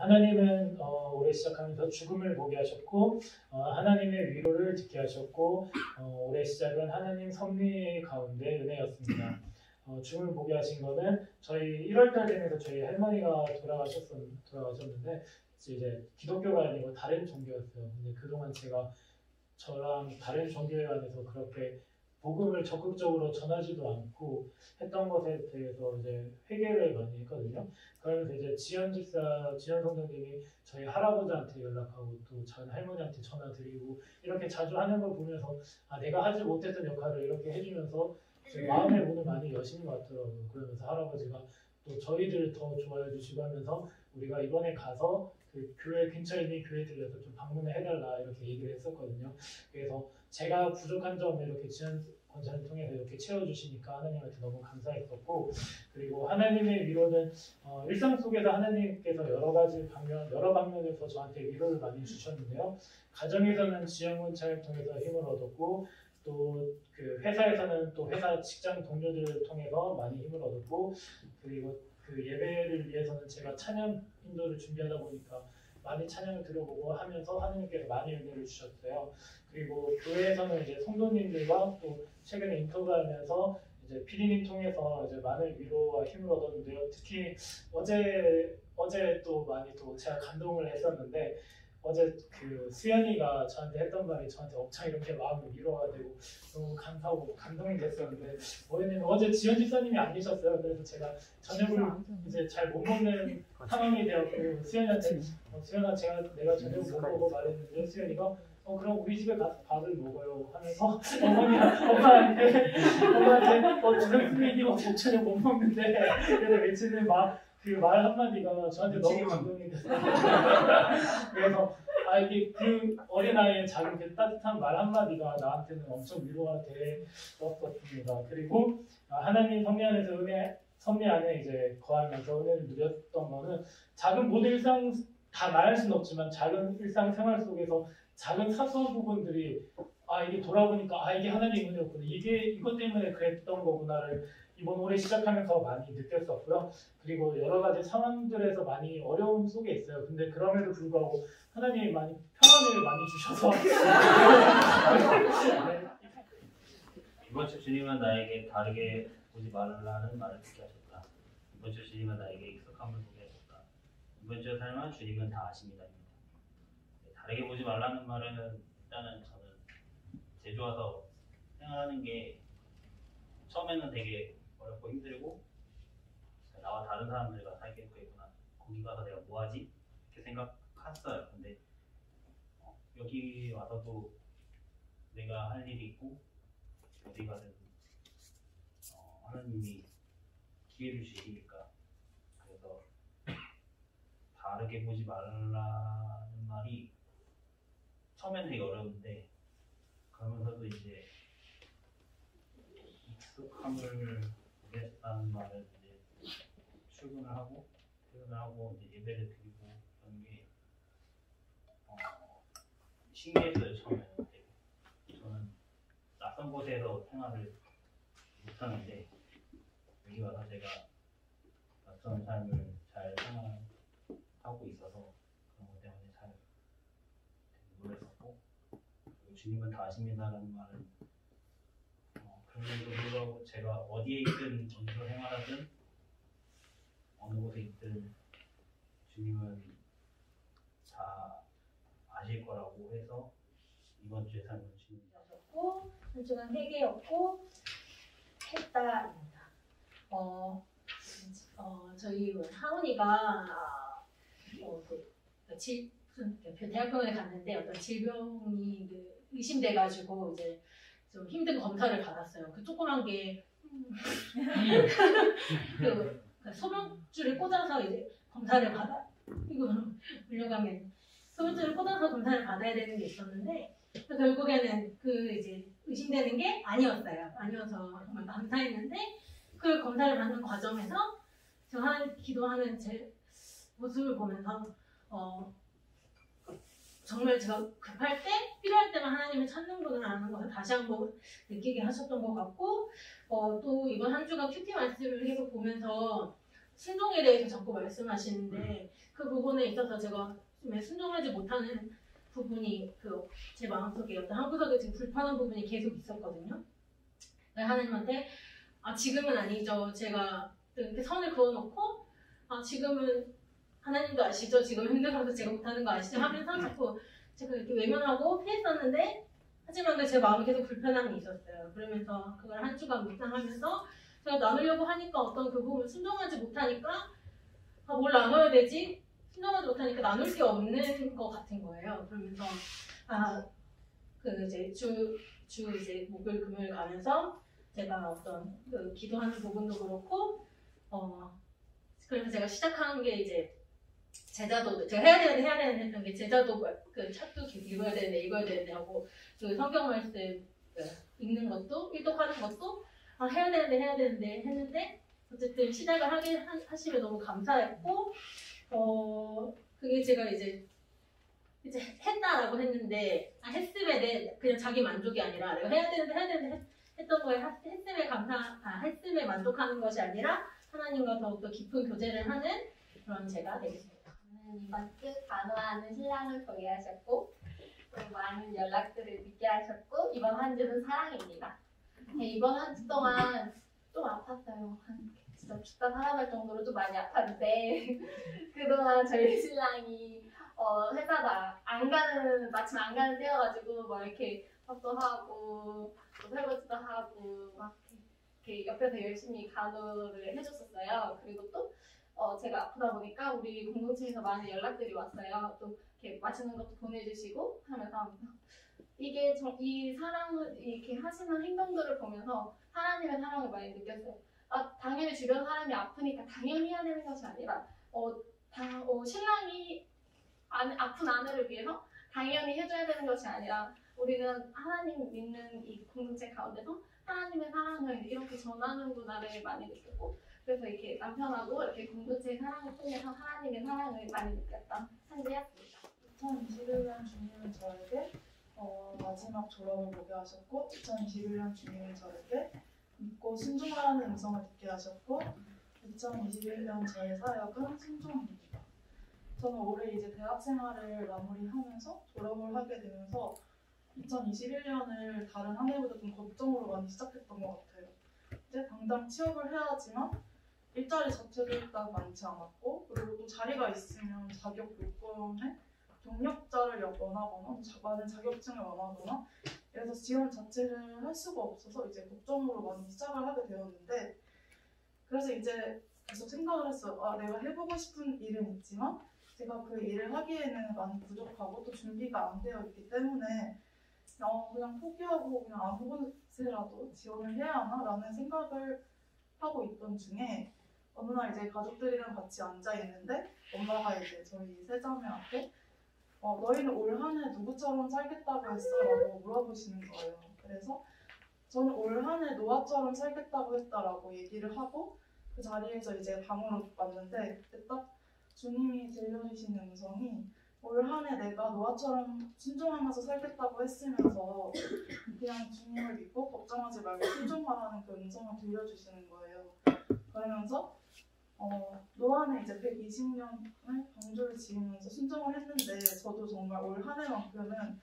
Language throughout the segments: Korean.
하나님은 올해 시작하면서 죽음을 보게 하셨고 하나님의 위로를 듣게 하셨고 올해 시작은 하나님 섭리 가운데 은혜였습니다. 죽음을 보게 하신 거는 저희 1월달 되면서 저희 할머니가 돌아가셨는데 이제 기독교가 아니고 다른 종교였어요. 근데 그동안 제가 저랑 다른 종교에 관해서 그렇게 복음을 적극적으로 전하지도 않고 했던 것에 대해서 이제 회개를 많이 했거든요. 그러면서 이제 지연 성도님이 저희 할아버지한테 연락하고 또 전 할머니한테 전화 드리고 이렇게 자주 하는 걸 보면서 내가 하지 못했던 역할을 이렇게 해주면서 제 마음의 문을 많이 여시는 것 같더라고요. 그러면서 할아버지가 또 저희들을 더 좋아해 주시고 하면서 우리가 이번에 가서 그 교회 근처에 있는 교회 들려서 좀 방문을 해달라 이렇게 얘기를 했었거든요. 그래서 제가 부족한 점을 이렇게 지연 권사를 통해서 이렇게 채워주시니까 하나님한테 너무 감사했었고, 그리고 하나님의 위로는 일상 속에서 하나님께서 여러 방면에서 저한테 위로를 많이 주셨는데요. 가정에서는 지연권사를 통해서 힘을 얻었고, 또 그 회사에서는 또 회사 직장 동료들을 통해서 많이 힘을 얻었고, 그리고 그 예배를 위해서는 제가 찬양 인도를 준비하다 보니까 많이 찬양을 들어보고 하면서 하나님께서 많이 은혜를 주셨어요. 그리고 교회에서는 이제 성도님들과 또 최근에 인터뷰하면서 이제 PD님 통해서 이제 많은 위로와 힘을 얻었는데요. 특히 어제 또 많이 또 제가 감동을 했었는데, 어제 그 수연이가 저한테 했던 말이 저한테 엄청 이렇게 마음이 위로가 되고 너무 감사하고 감동이 됐었는데, 뭐였냐면 어제 지연 집사님이 안 계셨어요. 그래서 제가 저녁을 이제 잘 못 먹는 상황이 되었고 수연이한테 수연아 내가 저녁을 못 먹고 말했는데, 수연이가 그럼 우리 집에 가서 밥을 먹어요 하면서 엄마한테 저녁 저녁 못 먹는데 그래서 외치는 그 말 한마디가 저한테 너무 감동이 됐어요. 그래서 이게 그 어린아이의 작은 그 따뜻한 말 한마디가 나한테는 엄청 위로가 되었었습니다. 그리고 하나님 섭리 안에 이제 거하면서 은혜를 누렸던 거는 작은 모든 일상 다 말할 수는 없지만 작은 일상생활 속에서 작은 사소한 부분들이 이게 돌아보니까 이게 하나님의 은혜였구나, 이것 때문에 그랬던 거구나를 이번 올해 시작하면서 많이 느꼈었고요. 그리고 여러 가지 상황들에서 많이 어려움 속에 있어요. 근데 그럼에도 불구하고 하나님이 많이 평안을 많이 주셔서 이번 주 주님은 나에게 다르게 보지 말라는 말을 듣게 하셨다. 이번 주 주님은 나에게 익숙함을 보게 하셨다. 이번 주의 삶은 주님은 다 아십니다. 다르게 보지 말라는 말은 일단은 저는 제주 와서 생활하는 게 처음에는 되게 어렵고 힘들고 나와 다른 사람들과 살겠구나, 거기 가서 내가 뭐하지? 이렇게 생각했어요. 근데 여기 와서도 내가 할 일이 있고 어디 가든 하나님이 기회를 주시니까, 그래서 다르게 보지 말라는 말이 처음에는 되게 어려운데 그러면서도 이제 익숙함을 보겠다는 말을 이제 출근을 하고 퇴근을 하고 이제 예배를 드리고 그런 게 신기했어요. 처음에는 되게. 저는 낯선 곳에서 생활을 못하는데 여기 와서 제가 낯선 삶을 잘 생활하고 있어서 그런 것 때문에 잘 놀랐었고, 그리고 주님은 다 아십니다라는 말은 그럼에도 불구하고 제가 어디에 있든 어디서 생활하든 어느 곳에 있든 주님은 다 아실 거라고 해서 이번 주에 삶은 주님이 하셨고 한 주간 회개였고 했다입니다. 저희 하은이가 대학병원에 갔는데 어떤 질병이 의심돼가지고 이제 좀 힘든 검사를 받았어요. 그 조그만 게 소명줄을 꽂아서 이제 검사를 이거 물려가면 소명줄을 꽂아서 검사를 받아야 되는 게 있었는데 결국에는 그 이제 의심되는 게 아니었어요. 아니어서 정말 감사했는데 그 검사를 받는 과정에서 제가 기도하는 제 모습을 보면서 정말 제가 급할 때, 필요할 때만 하나님을 찾는구나라는 것을 다시 한번 느끼게 하셨던 것 같고, 또 이번 한 주가 큐티 말씀을 계속 보면서 순종에 대해서 자꾸 말씀하시는데 그 부분에 있어서 제가 순종하지 못하는 부분이 제 마음속에 어떤 한 구석에 지금 불편한 부분이 계속 있었거든요. 하나님한테 지금은 아니죠. 제가 이렇게 선을 그어놓고 지금은 하나님도 아시죠? 지금 힘들어서 제가 못하는 거 아시죠? 하면서 자꾸 제가 이렇게 외면하고 피했었는데 하지만 제 마음에 계속 불편함이 있었어요. 그러면서 그걸 한 주간 묵상하면서 제가 나누려고 하니까 어떤 그 부분을 순종하지 못하니까 뭘 나눠야 되지? 순종하지 못하니까 나눌 게 없는 것 같은 거예요. 그러면서 이제 주 이제 목요일 금요일 가면서 제가 어떤 기도하는 부분도 그렇고 그래서 제가 시작한 게 이제 제자도 제가 해야 되는데 했던 게 제자도 책도 읽어야 되는데 하고 성경 말씀 읽는 것도 일독하는 것도 해야 되는데 했는데 어쨌든 시작을 하시면 너무 감사했고 그게 제가 이제 했다라고 했는데 했음에 그냥 자기 만족이 아니라 내가 해야 되는데 했던 거에 했음에 만족하는 것이 아니라 하나님과 더욱더 깊은 교제를 하는 그런 제가 되겠습니다. 이번 주 간호하는 신랑을 보게 하셨고 많은 연락들을 믿게 하셨고 이번 한 주는 사랑입니다. 이번 한 주 동안 좀 아팠어요. 진짜 죽다 살아날 정도로 좀 많이 아팠는데 그동안 저희 신랑이 회사도 마침 안 가는 때여가지고 막 이렇게 밥도 하고 또 설거지도 하고 막 이렇게 옆에서 열심히 간호를 해줬었어요. 그리고 또 제가 아프다 보니까 우리 공동체에서 많은 연락들이 왔어요. 또 이렇게 맛있는 것도 보내주시고 하면서 이게 이 사랑을 이렇게 하시는 행동들을 보면서 하나님의 사랑을 많이 느꼈어요. 당연히 주변 사람이 아프니까 당연히 해야 되는 것이 아니라 신랑이 아픈 아내를 위해서 당연히 해줘야 되는 것이 아니라 우리는 하나님 믿는 이 공동체 가운데서 하나님의 사랑을 이렇게 전하는구나를 많이 느꼈고 그래서 이렇게 남편하고 이렇게 공동체의 사랑을 통해서 하나님의 사랑을 많이 느꼈던 한 주였습니다. 2021년 주님은 저에게 마지막 졸업을 보게 하셨고 2021년 주님은 저에게 믿고 순종하라는 음성을 듣게 하셨고 2021년 저의 사역은 순종입니다. 저는 올해 이제 대학 생활을 마무리하면서 졸업을 하게 되면서 2021년을 다른 한 해보다 좀 걱정으로 많이 시작했던 것 같아요. 이제 당장 취업을 해야지만 일자리 자체도 일단 많지 않았고 그리고 또 자리가 있으면 자격 요건에 경력자를 원하거나 많은 자격증을 원하거나 그래서 지원 자체를 할 수가 없어서 이제 걱정으로 많이 시작을 하게 되었는데 그래서 이제 계속 생각을 했어요. 내가 해보고 싶은 일은 있지만 제가 그 일을 하기에는 많이 부족하고 또 준비가 안 되어 있기 때문에 그냥 포기하고 그냥 아무 곳에라도 지원을 해야 하나 라는 생각을 하고 있던 중에 어느 날 이제 가족들이랑 같이 앉아 있는데 엄마가 이제 저희 세 자매 앞에 너희는 올 한 해 누구처럼 살겠다고 했어? 라고 물어보시는 거예요. 그래서 저는 올 한 해 노아처럼 살겠다고 했다라고 얘기를 하고 그 자리에서 이제 방으로 왔는데 그때 딱 주님이 들려주신 음성이 올 한 해 내가 노아처럼 순종하면서 살겠다고 했으면서 그냥 주님을 믿고 걱정하지 말고 순종하라는 그 음성을 들려주시는 거예요. 그러면서 노아는 이제 120년을 방주를 지으면서 순종을 했는데 저도 정말 올 한 해만큼은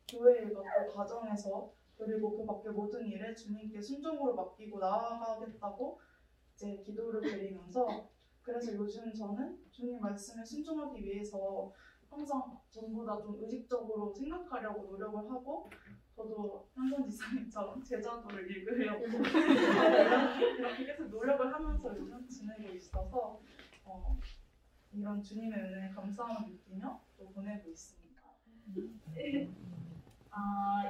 교회 일과 또 가정에서 그리고 그 밖에 모든 일에 주님께 순종으로 맡기고 나아가겠다고 이제 기도를 드리면서 그래서 요즘 저는 주님 말씀에 순종하기 위해서 항상 전보다 좀 의식적으로 생각하려고 노력을 하고 저도 현선 지사님처럼 제자도를 읽으려고 이렇게 계속 노력을 하면서 요즘 지내고 있어서 이런 주님의 은혜에 감사함을 느끼며 또 보내고 있습니다.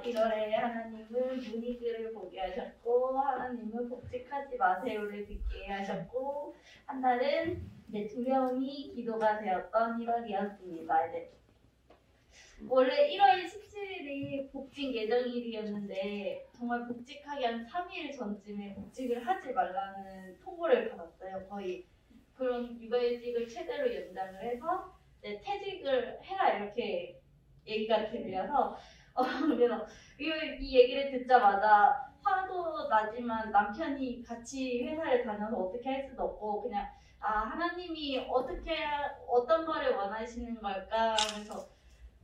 1월에 하나님은 문이들을 보게 하셨고 하나님은 복직하지 마세요를 듣게 하셨고 한 달은 이제 두려움이 기도가 되었던 1월이었습니다. 원래 1월 17일이 복직 예정일이었는데 정말 복직하기 한 3일 전쯤에 복직을 하지 말라는 통보를 받았어요. 거의 그런 육아휴직을 최대로 연장을 해서 퇴직을 해라 이렇게 얘기가 들려서 그래서 이 얘기를 듣자마자 화도 나지만 남편이 같이 회사를 다녀서 어떻게 할 수도 없고 그냥 하나님이 어떤 거를 원하시는 걸까 하면서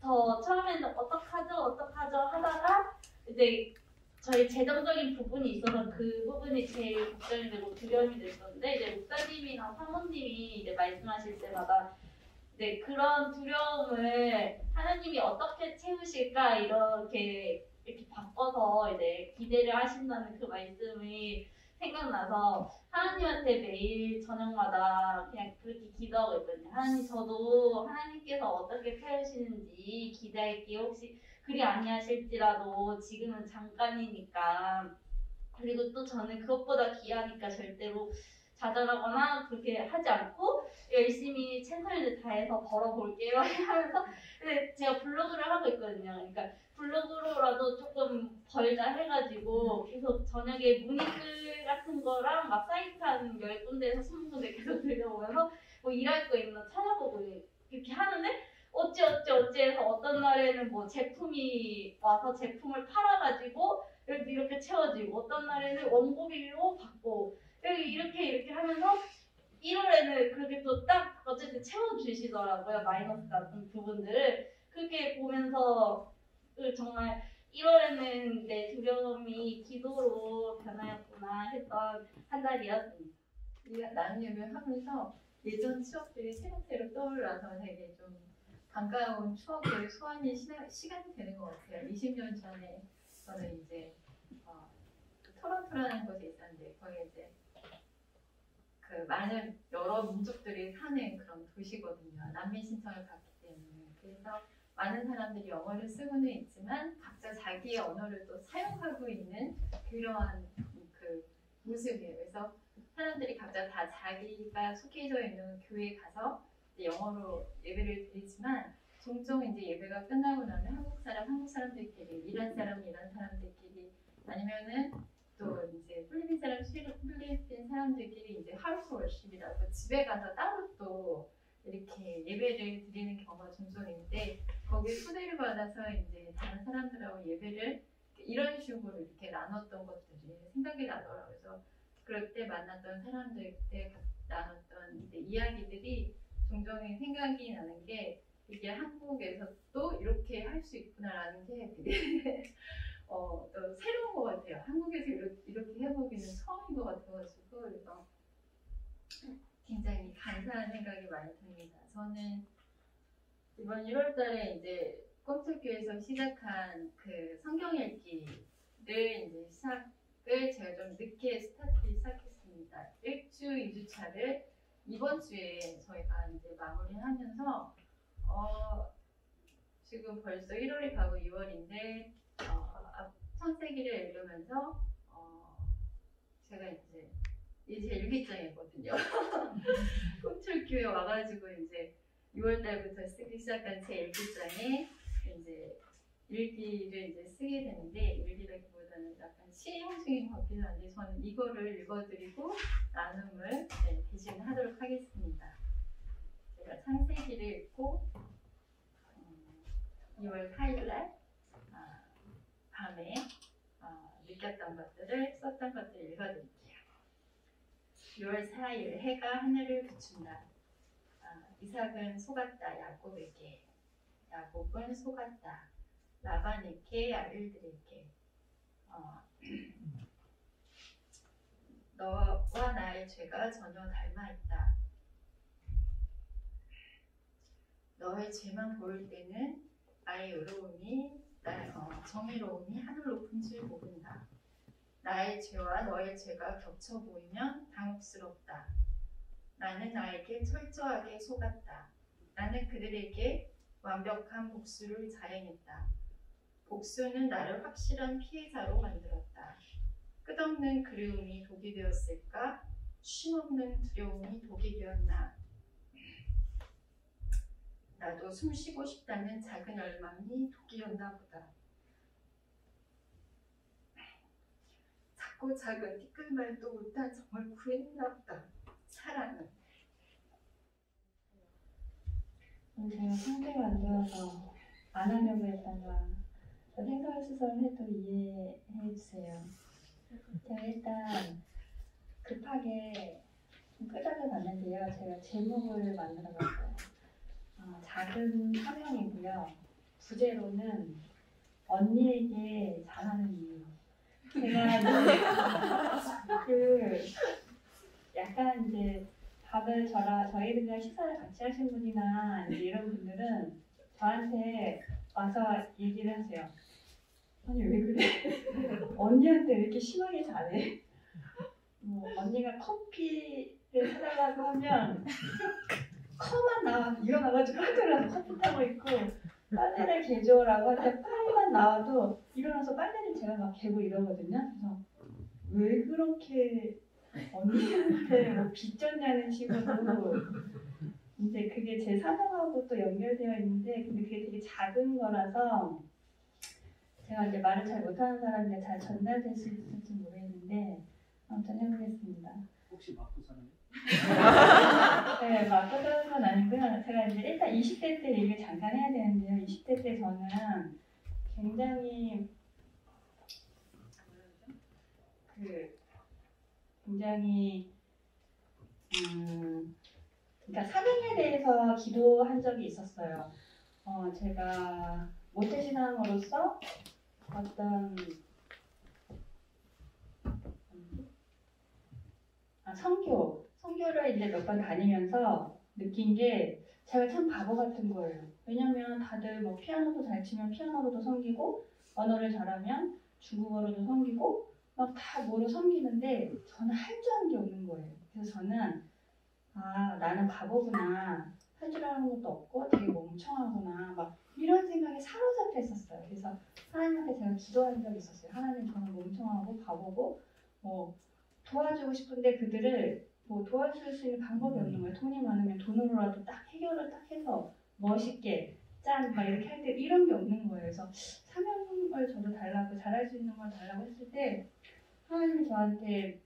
더 처음에는 어떡하죠 하다가 이제 저희 재정적인 부분이 있어서 그 부분이 제일 걱정이 되고 두려움이 됐었는데 이제 목사님이나 사모님이 이제 말씀하실 때마다 이제 그런 두려움을 하나님이 어떻게 채우실까 이렇게 바꿔서 이제 기대를 하신다는 그 말씀이 생각나서 하나님한테 매일 저녁마다 그냥 그렇게 기도하고 있거든요. 하나님, 저도 하나님께서 어떻게 채우시는지 기대할게요. 혹시 그리 아니하실지라도 지금은 잠깐이니까. 그리고 또 저는 그것보다 귀하니까 절대로 좌절하거나 그렇게 하지 않고 열심히 최선을 다해서 벌어볼게요 하면서 근데 제가 블로그를 하고 있거든요. 그러니까 블로그로라도 조금 벌자 해가지고 계속 저녁에 문의글 같은 거랑 막 사이트 한 10군데에서 20군데 계속 들려보면서 뭐 일할 거 있나 찾아보고 이렇게 하는데 어찌 해서 어떤 날에는 뭐 제품이 와서 제품을 팔아가지고 이렇게 채워지고 어떤 날에는 원고비로 받고 이렇게 하면서 1월에는 그렇게 또 딱 어쨌든 채워주시더라고요. 마이너스 같은 부분들을 그렇게 보면서 정말 1월에는 내 두려움이 기도로 변하였구나 했던 한 달이었습니다. 우리가 나눔을 하면서 예전 추억들이 새록새록 떠올라서 되게 좀 반가운 추억들 소환이 시간이 되는 것 같아요. 20년 전에 저는 이제 토론토라는 곳에 있었는데 거기 이제 그 많은 여러 민족들이 사는 그런 도시거든요. 난민 신청을 받기 때문에. 그래서 많은 사람들이 영어를 쓰고는 있지만 각자 자기의 언어를 또 사용하고 있는 그러한 그 모습이에요. 그래서 사람들이 각자 다 자기가 속해져 있는 교회에 가서 영어로 예배를 드리지만 종종 이제 예배가 끝나고 나면 한국 사람들끼리, 이란 사람들끼리 아니면은 또 이제 필리핀 사람들끼리 이제 하우스 월십이라고 집에 가서 따로 또 이렇게 예배를 드리는 경우가 종종 있는데 거기에 초대를 받아서 이제 다른 사람들하고 예배를 이런 식으로 이렇게 나눴던 것들이 생각이 나더라고요. 그래서 그럴 때 만났던 사람들 때 나눴던 이제 이야기들이 종종 생각이 나는 게 이게 한국에서도 이렇게 할 수 있구나라는 게 되게 또 새로운 것 같아요. 한국에서 이렇게 해보기는 처음인 것 같아가지고 그래서 굉장히 감사한 생각이 많이 듭니다. 저는 이번 1월달에 이제 꿈틀교에서 시작한 그 성경 읽기를 이제 시작을 제가 좀 늦게 시작했습니다. 1주, 2주 차를 이번 주에 저희가 이제 마무리하면서 지금 벌써 1월이 가고 2월인데 창세기를 읽으면서 제가 이제 이제 일기장이거든요. 꿈틀교회 와가지고 이제 6월달부터 쓰기 시작한 제 일기장에 이제 일기를 이제 쓰게 되는데 일기라기보다는 약간 시 형식인 것 같기도 한데 저는 이거를 읽어드리고 나눔을 대신 하도록 하겠습니다. 제가 창세기를 읽고 2월 4일날 밤에 느꼈던 것들을 썼던 것들을 읽어드릴게요. 6월 4일 해가 하늘을 비춘다. 이삭은 속았다 야곱에게. 야곱은 속았다 라반에게 아들들에게. 너와 나의 죄가 전혀 닮아있다. 너의 죄만 보일 때는 나의 정의로움이 하늘 높은 줄 모른다. 나의 죄와 너의 죄가 겹쳐 보이면 당혹스럽다. 나는 나에게 철저하게 속았다. 나는 그들에게 완벽한 복수를 자행했다. 복수는 나를 확실한 피해자로 만들었다. 끝없는 그리움이 독이 되었을까? 쉼없는 두려움이 독이 되었나? 나도 숨 쉬고 싶다는 작은 열망이 독이었나 보다. 작고 작은 티끌말도 못한 정을 구했나 보다. 사랑은. 제가 상대가 안 되어서 안 하려고 했다가 생설수설해도 이해해 주세요. 제가 일단 급하게 좀 끄적여 봤는데요. 제가 제목을 만들어 봤어요. 작은 사명이고요. 부제로는 언니에게 잘하는 이유. 제가 약간 이제 밥을 저희들이랑 식사를 같이 하신 분이나 이제 이런 분들은 저한테 와서 얘기를 하세요. 아니 왜 그래? 언니한테 왜 이렇게 심하게 잘해? 언니가 커피를 사달라고 하면 컵만 일어나가지고 학교라서 커피 타고 있고 빨래를 개줘라고 하는데 빨래만 나와도 일어나서 빨래를 제가 막 개고 이러거든요. 그래서 왜 그렇게 언니한테 뭐 빚졌냐는 식으로 이제 그게 제 사정하고 또 연결되어 있는데 근데 그게 되게 작은 거라서 제가 이제 말을 잘 못하는 사람인데 잘 전달될 수 있을지 모르겠는데 아무튼 해보겠습니다. 혹시 맞고 사나요? 네, 맞고 사는 건 아니고요. 제가 이제 일단 20대 때 얘기를 잠깐 해야 되는데요. 20대 때 저는 굉장히 그러니까 사명에 대해서 기도한 적이 있었어요. 제가 모태신앙으로서 어떤 성교를 이제 몇 번 다니면서 느낀 게 제가 참 바보 같은 거예요. 왜냐면 다들 뭐 피아노도 잘 치면 피아노로도 섬기고 언어를 잘하면 중국어로도 섬기고 막 다 뭐로 섬기는데 저는 할 줄 아는 게 없는 거예요. 그래서 저는 나는 바보구나. 할 줄 아는 것도 없고 되게 멍청하구나. 막 이런 생각에 사로잡혀 있었어요. 그래서 하나님한테 제가 기도한 적이 있었어요. 하나님 저는 멍청하고 바보고 도와주고 싶은데 그들을 도와줄 수 있는 방법이 없는 거예요. 돈이 많으면 돈으로라도 딱 해결을 딱 해서 멋있게 막 이렇게 할 때 이런 게 없는 거예요. 그래서 사명을 저도 달라고 잘할 수 있는 걸 달라고 했을 때 하나님이 저한테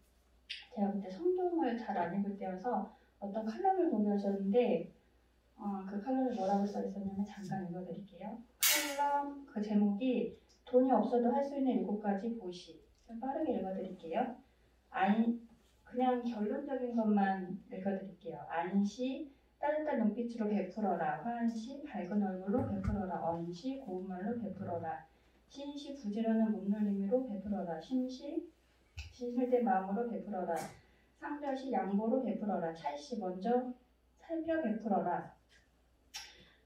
제가 그때 성경을 잘 안 읽을 때여서 어떤 칼럼을 공유하셨는데 그 칼럼에 뭐라고 써 있었냐면 잠깐 읽어드릴게요. 칼럼 그 제목이 돈이 없어도 할 수 있는 7가지 보시. 좀 빠르게 읽어드릴게요. 그냥 결론적인 것만 읽어드릴게요. 안시, 따뜻한 눈빛으로 베풀어라. 환시, 밝은 얼굴로 베풀어라. 언시, 고운 말로 베풀어라. 신시, 부지런한 몸놀림으로 베풀어라. 심시, 진실된 마음으로 베풀어라. 상별시, 양보로 베풀어라. 찰시, 먼저 살펴 베풀어라.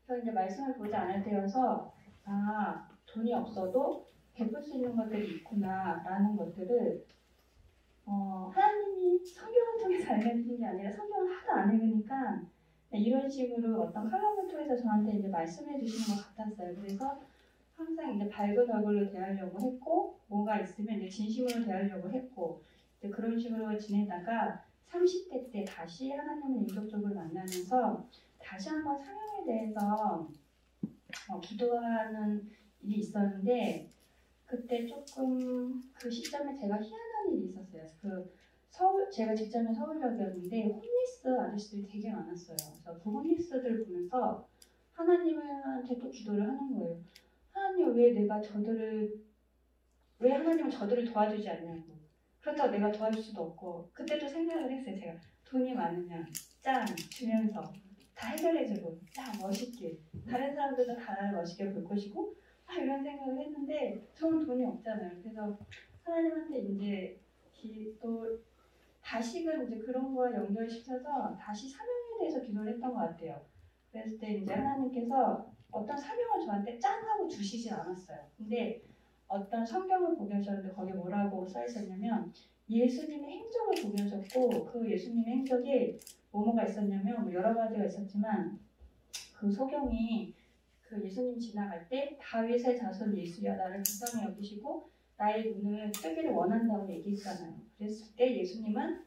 그래서 이제 말씀을 보지 않을 때여서 돈이 없어도 베풀 수 있는 것들이 있구나 라는 것들을 하나님이 성경을 통해서 알려주신 게 아니라 성경을 하도 안 읽으니까 이런 식으로 어떤 칼럼을 통해서 저한테 이제 말씀해 주시는 것 같았어요. 그래서 항상 이제 밝은 얼굴로 대하려고 했고 뭔가 있으면 이제 진심으로 대하려고 했고 이제 그런 식으로 지내다가 30대 때 다시 하나님을 인격적으로 만나면서 다시 한번 사명에 대해서 기도하는 일이 있었는데 그때 조금 그 시점에 제가 희한한 일이 있었어요. 제가 직장은 서울역이었는데 홈리스 아저씨들이 되게 많았어요. 그래서 그 홈리스들 보면서 하나님한테 또 기도를 하는 거예요. 하나님 왜 하나님은 저들을 도와주지 않냐고. 그렇다고 내가 도와줄 수도 없고 그때도 생각을 했어요. 제가 돈이 많으면 주면서 다 해결해주고 멋있게 다른 사람들도 다 나를 멋있게 볼 것이고 이런 생각을 했는데 저는 돈이 없잖아요. 그래서 하나님한테 이제 또 다시금 이제 그런 거와 연결시켜서 다시 사명에 대해서 기도를 했던 것 같아요. 그랬을 때 이제 하나님께서 어떤 사명을 저한테 짠 하고 주시진 않았어요. 근데 어떤 성경을 보게 하셨는데 거기에 뭐라고 써 있었냐면 예수님의 행적을 보게 하셨고 그 예수님의 행적이 뭐가 있었냐면 여러 가지가 있었지만 그 소경이 그 예수님 지나갈 때 다윗의 자손 예수야 나를 불쌍히 여기시고 나의 눈을 뜨기를 원한다고 얘기했잖아요. 그랬을 때 예수님은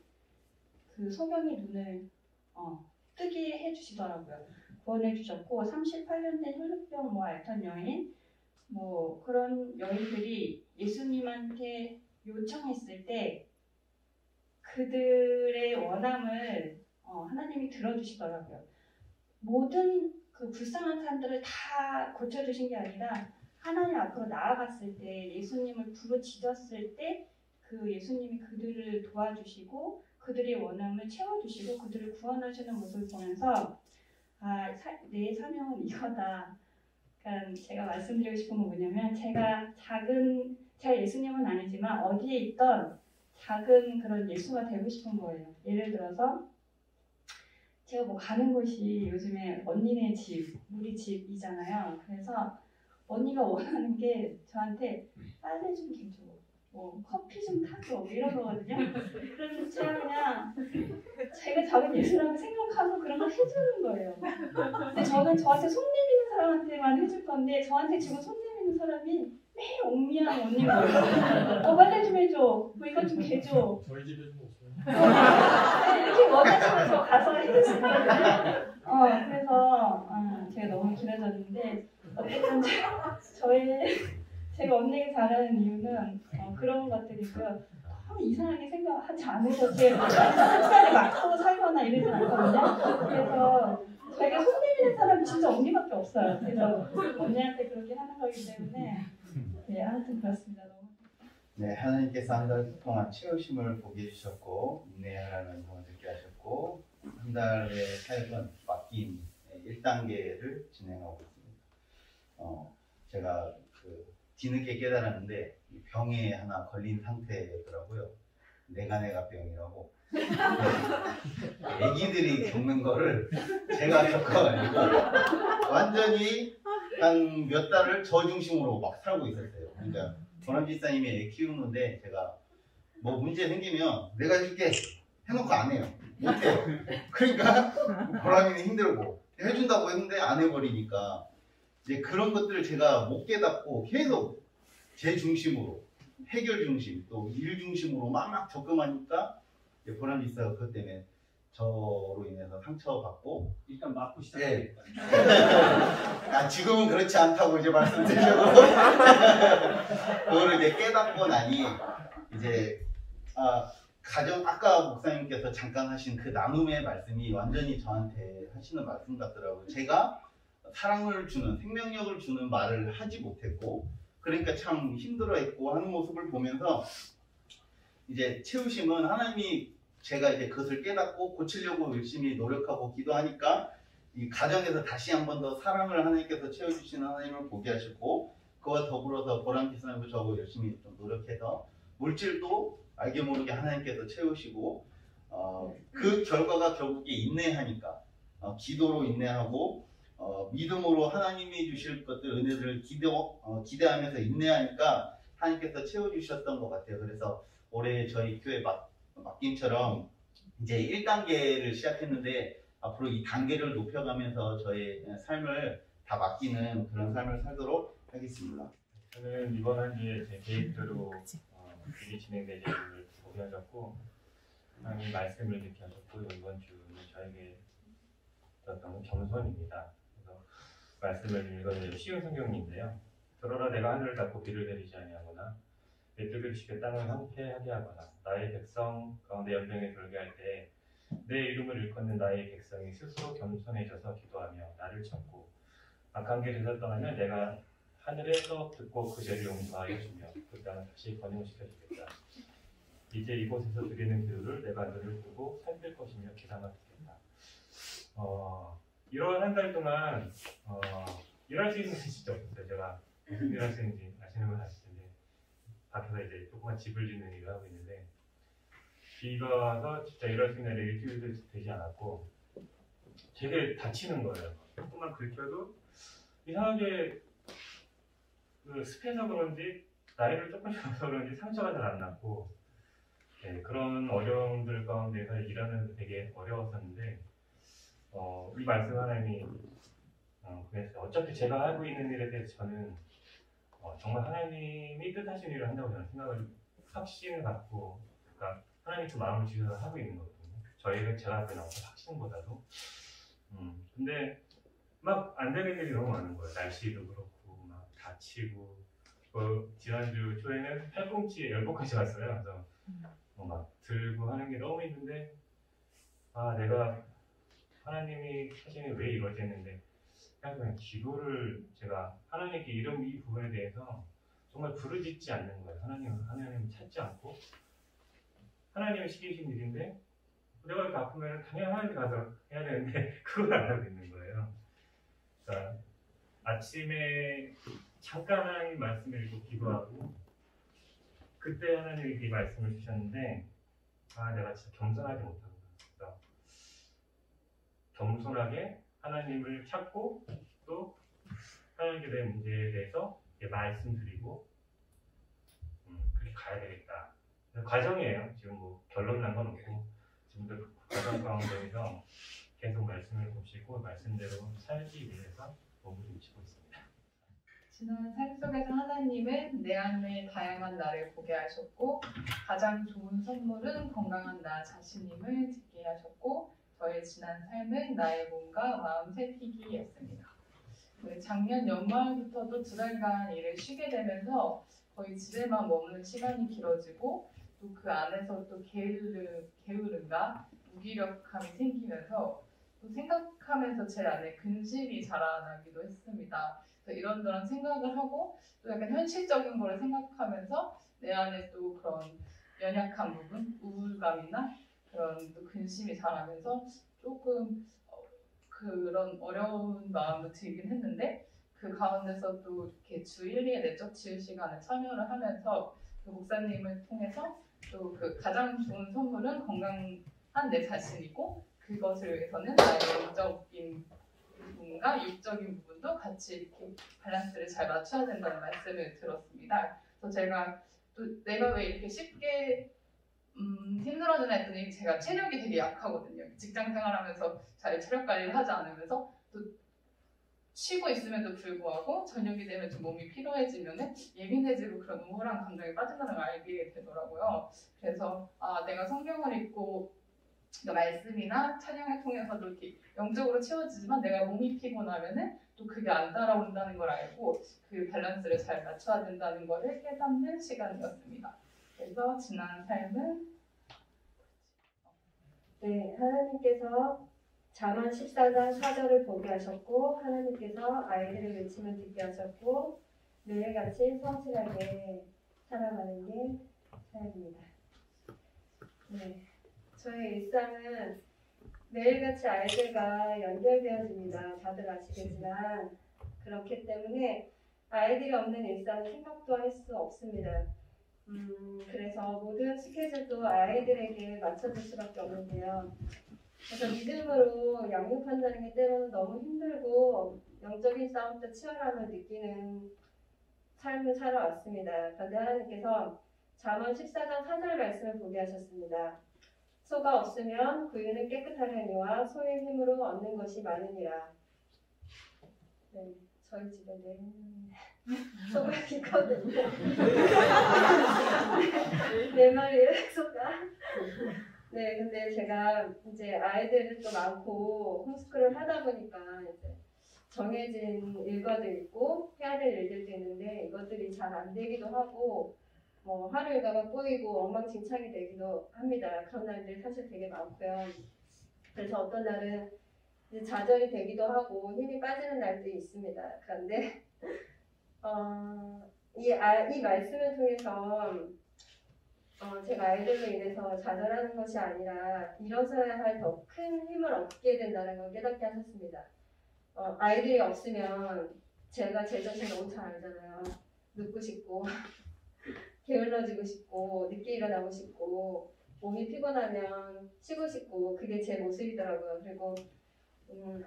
그 소경의 눈을 뜨게 해주시더라고요. 구원해 주셨고 38년 된 혈루병 앓던 여인 그런 여인들이 예수님한테 요청했을 때 그들의 원함을 하나님이 들어주시더라고요. 모든 그 불쌍한 사람들을 다 고쳐주신 게 아니라 하나님 앞으로 나아갔을 때 예수님을 부르짖었을 때 그 예수님이 그들을 도와주시고 그 그들의 원함을 채워주시고 그들을 구원하시는 모습을 보면서 내 사명은 이거다. 그러니까 제가 말씀드리고 싶은 건 뭐냐면 제가 예수님은 아니지만 어디에 있던 작은 그런 예수가 되고 싶은 거예요. 예를 들어서 제가 뭐 가는 곳이 요즘에 언니네 집, 우리 집이잖아요. 그래서 언니가 원하는 게 저한테 빨래 좀 개줘, 뭐 커피 좀 타줘 이런 거거든요. 그래서 제가 그냥 제가 작은 예수라고 생각하고 그런 걸 해주는 거예요. 근데 저는 저한테 손 내미는 사람한테만 해줄 건데 저한테 지금 손 내미는 사람이 매일 옥미랑 언니인 거예요. 빨래 좀 해줘, 뭐 이것 좀 개줘. 저희 집에는 없어요. 이렇게 원하시면 저 가서 해주시거든요. 그래서 제가 너무 길어졌는데 어쨌든 제가 언니가 잘하는 이유는 그런 것들이고요. 너무 이상하게 생각하지 않으셔서 제가 습관에 맞고 살거나 이러진 않거든요. 그래서 저에게 손 내미는 사람이 진짜 언니밖에 없어요. 그래서 언니한테 그렇게 하는 거기 때문에 아무튼 그렇습니다. 네, 하나님께서 한 달 동안 채우심을 보게 해주셨고 인내하라는 성을 듣게 하셨고 한 달의 사역은 맡김 1단계를 진행하고 있습니다. 제가 뒤늦게 깨달았는데 병에 하나 걸린 상태더라고요. 내가병이라고. 애기들이 겪는 거를 제가 겪어가지고 완전히 한 몇 달을 저 중심으로 막 살고 있었어요. 그러니까 보람 집사님이 애 키우는데 제가 뭐 문제 생기면 내가 해줄게 해놓고 안 해요. 못해요. 그러니까 보람이는 힘들고 해준다고 했는데 안 해버리니까 이제 그런 것들을 제가 못 깨닫고 계속 제 중심으로 해결 중심 또 일 중심으로 막 접근하니까 보람 집사가 그것 때문에 저로 인해서 상처받고 일단 맞고 시작하니까. 지금은 그렇지 않다고 이제 말씀드리려고 그거를 이제 깨닫고 나니 이제 아까 목사님께서 잠깐 하신 그 나눔의 말씀이 완전히 저한테 하시는 말씀 같더라고요. 제가 사랑을 주는 생명력을 주는 말을 하지 못했고 그러니까 참 힘들어했고 하는 모습을 보면서 이제 채우심은 하나님이 제가 이제 그것을 깨닫고 고치려고 열심히 노력하고 기도하니까 이 가정에서 다시 한 번 더 사랑을 하나님께서 채워주시는 하나님을 보게 하셨고 그와 더불어서 보람 집사님도 저하고 열심히 좀 노력해서 물질도 알게 모르게 하나님께서 채우시고 그 결과가 결국에 인내하니까 기도로 인내하고 믿음으로 하나님이 주실 것들 은혜들을 기대하면서 인내하니까 하나님께서 채워주셨던 것 같아요. 그래서 올해 저희 교회 맡김처럼 이제 1단계를 시작했는데 앞으로 이 단계를 높여가면서 저의 삶을 다 맡기는 그런 삶을 살도록 하겠습니다. 저는 이번 한 주에 제 계획대로 일이 진행되지 않을 보게 하셨고 하나님 말씀을 듣게 하셨고 이번 주는 저에게 어떤 겸손입니다. 그래서 말씀을 읽어드리는 쉬운 성경인데요. 들어라 내가 하늘을 닫고 비를 내리지 아니하거나 내 뜻을 쉽게 땅을 황폐하게 하거나 나의 백성 가운데 연병에 돌게 할 때 내 이름을 일컫는 나의 백성이 스스로 겸손해져서 기도하며 나를 찾고 악한 길에서 떠나면 내가 하늘에서 듣고 그 죄를 용서하여 주며 그 땅을 다시 번영시켜주겠다. 이제 이곳에서 드리는 기도를 내가 눈을 뜨고 살필 것이며 기사가 듣겠다. 이런 한 달 동안 일할 수 있는 게 진짜 없었어요. 제가 무슨 일 할 수 있는지 아시는 분 아실 텐데 밖에서 이제 조그만 집을 짓는 일을 하고 있는데 비가 와서 진짜 일할 수 있는 날이 일주일도 되지 않았고 되게 다치는 거예요. 조금만 긁혀도 이상하게 습해서 그런지 나이를 조금씩 먹어서 그런지 상처가 잘 안 났고 그런 어려움들 가운데서 일하면서 되게 어려웠었는데 이 말씀 하나님이 그랬어요. 어차피 제가 하고 있는 일에 대해서 저는 정말 하나님이 뜻하신 일을 한다고 저는 생각을 확신을 갖고 그러니까 하나님 그 마음을 주셔서 하고 있는 거거든요. 제가 앞에 나와서 확신보다도 근데 막 안 되는 일이 너무 많은 거예요. 날씨도 그렇고 막 다치고 지난주 초에는 팔꿈치에 열복까지 왔어요. 그래서 막 들고 하는 게 너무 힘든데 내가 하나님이 하시는 왜 이러지 했는데 그냥 기도를 제가 하나님께 이 부분에 대해서 정말 부르짖지 않는 거예요. 하나님 찾지 않고 하나님을 시키신 일인데 내가 이렇게 아프면 당연히 하나님 가서 해야 되는데 그걸 안 하고 있는 거예요. 그러니까 아침에 잠깐 하나님 말씀을 읽고 기도하고 그때 하나님이 이 말씀을 주셨는데 내가 진짜 겸손하지 못하고 있다. 겸손하게 하나님을 찾고 또 하나님께 대한 문제에 대해서 말씀드리고 그렇게 가야 되겠다. 과정이에요. 지금 뭐 결론 난 건 없고 지금도 그 과정 가운데서 계속 말씀을 보시고 말씀대로 살기 위해서 몸을 움직이고 있습니다. 지난 삶 속에서 하나님은 내 안에 다양한 나를 보게 하셨고 가장 좋은 선물은 건강한 나 자신임을 듣게 하셨고 저의 지난 삶은 나의 몸과 마음 새기기였습니다. 작년 연말부터도 2달간 일을 쉬게 되면서 거의 집에만 머무는 시간이 길어지고 또 그 안에서 또 게으름과 무기력함이 생기면서 또 생각하면서 제 안에 근심이 자라나기도 했습니다. 그래서 이런저런 생각을 하고 또 약간 현실적인 거를 생각하면서 내 안에 또 그런 연약한 부분, 우울감이나 그런 또 근심이 자라면서 조금 그런 어려운 마음도 들긴 했는데 그 가운데서 또 이렇게 주 1, 2의 내적 치유 시간에 참여를 하면서 그 목사님을 통해서 또 그 가장 좋은 선물은 건강한 내 자신이고 그것을 위해서는 나의 영적인 부분과 육적인 부분도 같이 이렇게 밸런스를 잘 맞춰야 된다는 말씀을 들었습니다. 그래서 제가 또 내가 왜 이렇게 쉽게 힘들어지나 했더니 제가 체력이 되게 약하거든요. 직장 생활하면서 잘 체력 관리를 하지 않으면서 또 쉬고 있음에도 불구하고 저녁이 되면 좀 몸이 피로해지면 예민해지고 그런 우울한 감정에 빠진다는 걸 알게 되더라고요. 그래서 내가 성경을 읽고 말씀이나 찬양을 통해서도 이렇게 영적으로 채워지지만 내가 몸이 피곤하면은 또 그게 안 따라온다는 걸 알고 그 밸런스를 잘 맞춰야 된다는 것을 깨닫는 시간이었습니다. 그래서 지난 삶은 하나님께서 잠언 14장 4절을 보게 하셨고 하나님께서 아이들의 외침을 듣게 하셨고 매일같이 성실하게 살아가는 게 삶입니다. 저의 일상은 매일같이 아이들과 연결되어집니다. 다들 아시겠지만 그렇기 때문에 아이들이 없는 일상은 생각도 할 수 없습니다. 그래서 모든 스케줄도 아이들에게 맞춰줄 수밖에 없는데요. 그래서 믿음으로 양육한다는 게 때로는 너무 힘들고 영적인 싸움도 치열함을 느끼는 삶을 살아왔습니다. 그런데 하나님께서 잠언 14장 4절 말씀을 보게 하셨습니다. 소가 없으면 구유는 깨끗하려니와 소의 힘으로 얻는 것이 많으니라. 저희 집에 4명이 소가 있거든요. 4마리의 소가. 근데 제가 이제 아이들도 많고 홈스쿨을 하다 보니까 이제 정해진 일과도 있고 해야 될 일들도 있는데 이것들이 잘 안 되기도 하고 하루 일과가 꼬이고 엉망진창이 되기도 합니다. 그런 날들이 사실 되게 많고요. 그래서 어떤 날은 이제 좌절이 되기도 하고 힘이 빠지는 날도 있습니다. 그런데 이 말씀을 통해서 제가 아이들로 인해서 좌절하는 것이 아니라 일어서야 할 더 큰 힘을 얻게 된다는 걸 깨닫게 하셨습니다. 아이들이 없으면 제가 제 자신 너무 잘 알잖아요. 눕고 싶고 게을러지고 싶고 늦게 일어나고 싶고 몸이 피곤하면 쉬고 싶고 그게 제 모습이더라고요. 그리고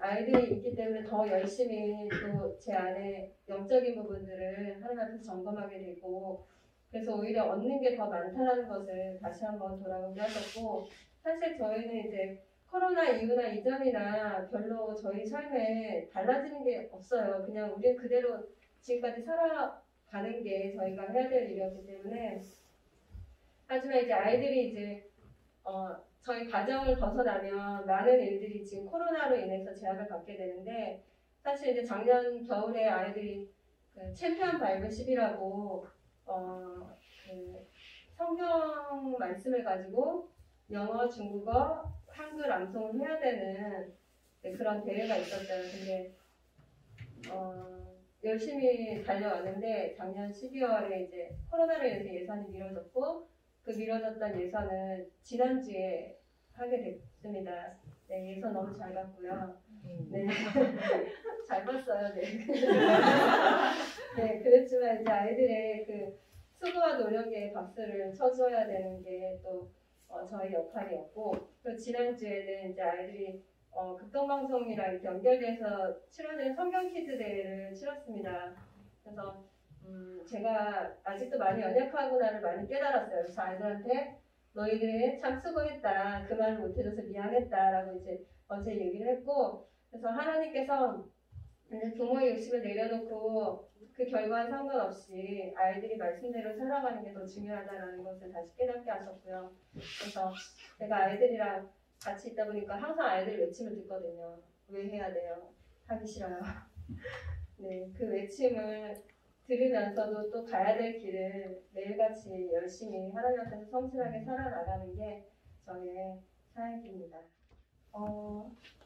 아이들이 있기 때문에 더 열심히 또 제 안에 영적인 부분들을 하나님 앞에서 점검하게 되고 그래서 오히려 얻는 게 더 많다는 것을 다시 한번 돌아보게 하셨고 사실 저희는 이제 코로나 이후나 이전이나 별로 저희 삶에 달라지는 게 없어요. 그냥 우리는 그대로 지금까지 살아가는 게 저희가 해야 될 일이었기 때문에 하지만 이제 아이들이 이제 저희 가정을 벗어나면 많은 일들이 지금 코로나로 인해서 제약을 받게 되는데 사실 이제 작년 겨울에 아이들이 그 챔피언 바이블 10이라고 그 성경 말씀을 가지고 영어, 중국어, 한글 암송을 해야 되는 그런 대회가 있었어요. 근데 열심히 달려왔는데 작년 12월에 이제 코로나로 인해서 예산이 미뤄졌고 그 미뤄졌던 예산은 지난주에 하게 됐습니다. 네, 예선 너무 잘 봤고요. 네, 잘 봤어요. 네. 네, 그렇지만 이제 아이들의 그 수고와 노력에 박수를 쳐줘야 되는 게 또 저희 역할이었고, 또 지난주에는 이제 아이들이 극동방송이랑 이렇게 연결돼서 치러진 성경 퀴즈 대회를 치렀습니다. 그래서 제가 아직도 많이 연약하구나를 많이 깨달았어요. 그래서 아이들한테 너희들이 참 수고했다, 그 말을 못해줘서 미안했다라고 이제 어제 얘기를 했고, 그래서 하나님께서 이제 부모의 욕심을 내려놓고 그 결과에 상관없이 아이들이 말씀대로 살아가는 게 더 중요하다는 것을 다시 깨닫게 하셨고요. 그래서 제가 아이들이랑 같이 있다 보니까 항상 아이들 외침을 듣거든요. 왜 해야 돼요? 하기 싫어요. 네, 그 외침을 들으면서도 또 가야 될 길을 매일같이 열심히 하나님 앞에서 성실하게 살아나가는 게 저의 사역입니다.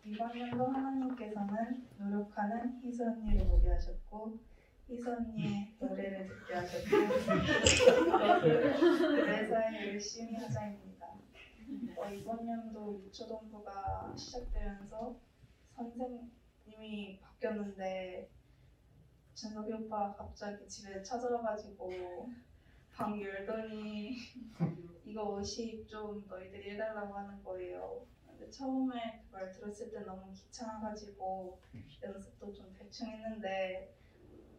이번 연도 하나님께서는 노력하는 희선이를 보게 하셨고 희선이의 노래를 듣게 하셨고 매사에 열심히 하자입니다. 이번 연도 유초동부가 시작되면서 선생님이 바뀌었는데 준석이 오빠가 갑자기 집에 찾아와가지고 방 열더니 이거 옷이 좀 너희들이 해달라고 하는 거예요. 근데 처음에 그걸 들었을 때 너무 귀찮아가지고 연습도 좀 대충 했는데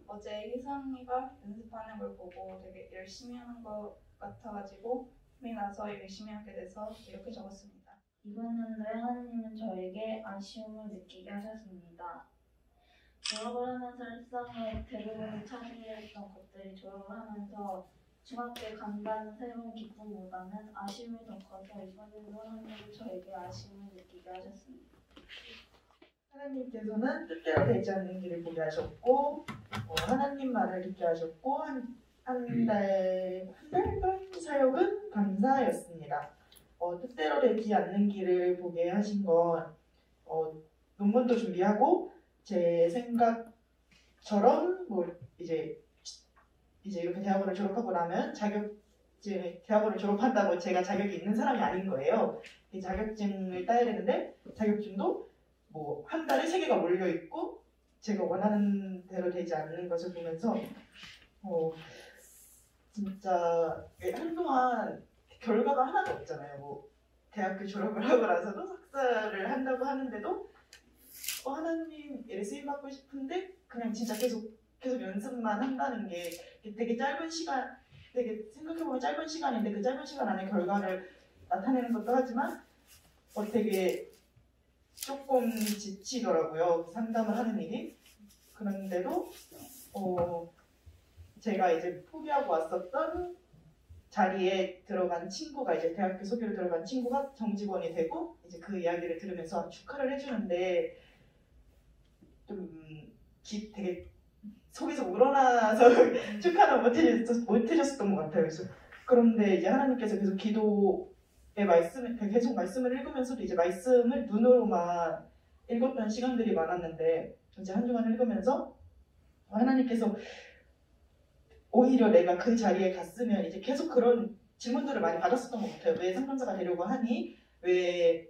어제 희선이가 연습하는 걸 보고 되게 열심히 하는 것 같아가지고 힘이 나서 열심히 하게 돼서 이렇게 적었습니다. 이번 연도에 하나님은 저에게 아쉬움을 느끼게 하셨습니다. 졸업을 하면서 일상의 대부분을 차지했던 것들이 졸업을 하면서 중학교에 간다는 새로운 기쁨보다는 아쉬움이 더 커서 이번 연도 하나님은 저에게 아쉬움을 느끼게 하셨습니다. 하나님께서는 뜻대로 되지 않는 길을 보게 하셨고 하나님 말을 듣게 하셨고 한 달간 사역은 감사였습니다. 뜻대로 되지 않는 길을 보게 하신 건 논문도 준비하고 제 생각처럼 이제 이렇게 대학원을 졸업하고 나면 대학원을 졸업한다고 제가 자격이 있는 사람이 아닌 거예요. 이 자격증을 따야 되는데 자격증도 한 달에 3개가 몰려 있고 제가 원하는 대로 되지 않는 것을 보면서 진짜 한동안 결과가 하나도 없잖아요. 대학교 졸업을 하고 나서도 석사를 한다고 하는데도 하나님 일에 쓰임 받고 싶은데 그냥 진짜 계속 연습만 한다는 게 되게 짧은 시간, 되게 생각해보면 짧은 시간인데 그 짧은 시간 안에 결과를 나타내는 것도 하지만 되게 조금 지치더라고요. 상담을 하는 일이. 그런데도 제가 이제 포기하고 왔었던 자리에 들어간 친구가 이제 대학교 소개로 들어간 친구가 정직원이 되고 이제 그 이야기를 들으면서 축하를 해주는데 좀 되게 속에서 우러나서 축하는 못해줬었던 것 같아요. 그런데 이제 하나님께서 계속 계속 말씀을 읽으면서도 이제 말씀을 눈으로만 읽었던 시간들이 많았는데 이제 한 주간 읽으면서 하나님께서 오히려 내가 그 자리에 갔으면 이제 계속 그런 질문들을 많이 받았었던 것 같아요. 왜 상담사가 되려고 하니? 왜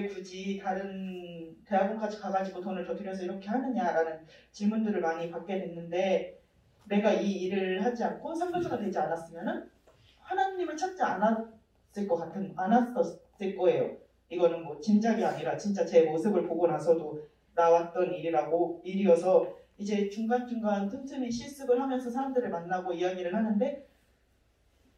굳이 다른 대학원까지 가가지고 돈을 더 들여서 이렇게 하느냐라는 질문들을 많이 받게 됐는데 내가 이 일을 하지 않고 상담사가 되지 않았으면은 하나님을 찾지 않았을 거예요. 이거는 짐작이 아니라 진짜 제 모습을 보고 나서도 나왔던 일이어서 이제 중간중간 틈틈이 실습을 하면서 사람들을 만나고 이야기를 하는데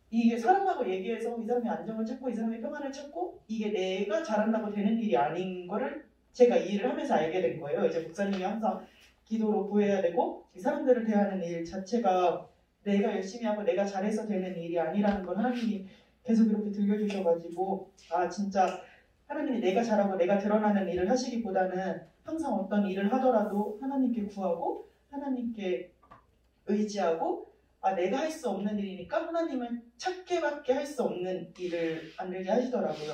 이게 사람하고 얘기해서 이 사람이 안정을 찾고 이 사람이 평안을 찾고 이게 내가 잘한다고 되는 일이 아닌 거를 제가 이 일을 하면서 알게 된 거예요. 이제 목사님이 항상 기도로 구해야 되고 이 사람들을 대하는 일 자체가 내가 열심히 하고 내가 잘해서 되는 일이 아니라는 걸 하나님이 계속 이렇게 들려주셔가지고 진짜 하나님이 내가 잘하고 내가 드러나는 일을 하시기보다는 항상 어떤 일을 하더라도 하나님께 구하고 하나님께 의지하고 내가 할 수 없는 일이니까 하나님은 찾게밖에 할 수 없는 일을 만들게 하시더라고요.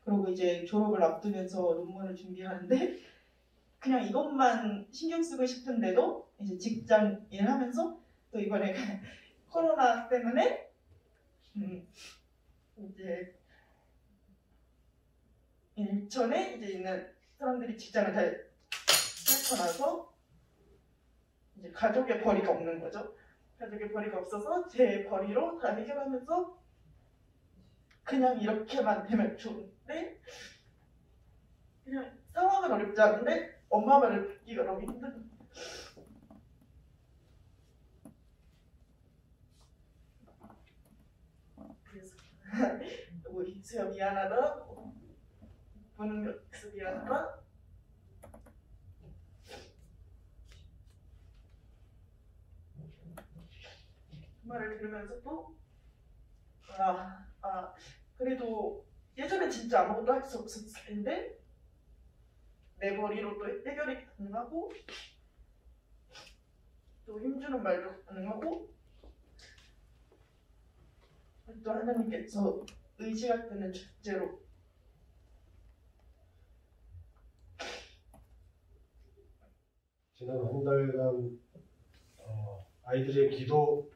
그리고 이제 졸업을 앞두면서 논문을 준비하는데 그냥 이것만 신경 쓰고 싶은데도 이제 직장 일하면서 또 이번에 코로나 때문에 이제 인천에 이제 있는 사람들이 직장을 잘 끊고 나서 이제 가족의 벌이가 없는 거죠. 가족의 벌이가 없어서 제 벌이로 다 해결하면서 그냥 이렇게만 되면 좋은데 그냥 상황은 어렵지 않은데 엄마 말을 듣기가 너무 힘든. 그래서 뭐 희수야 미안하다, 보는 것에서 미안하다. 그 말을 들으면서도 그래도 예전에 진짜 아무것도 할 수 없었을 텐데 내 머리로 또 해결이 가능하고 또 힘주는 말도 가능하고 또 하나님께서 의지할 때는 절제로 지난 한 달간 아이들의 기도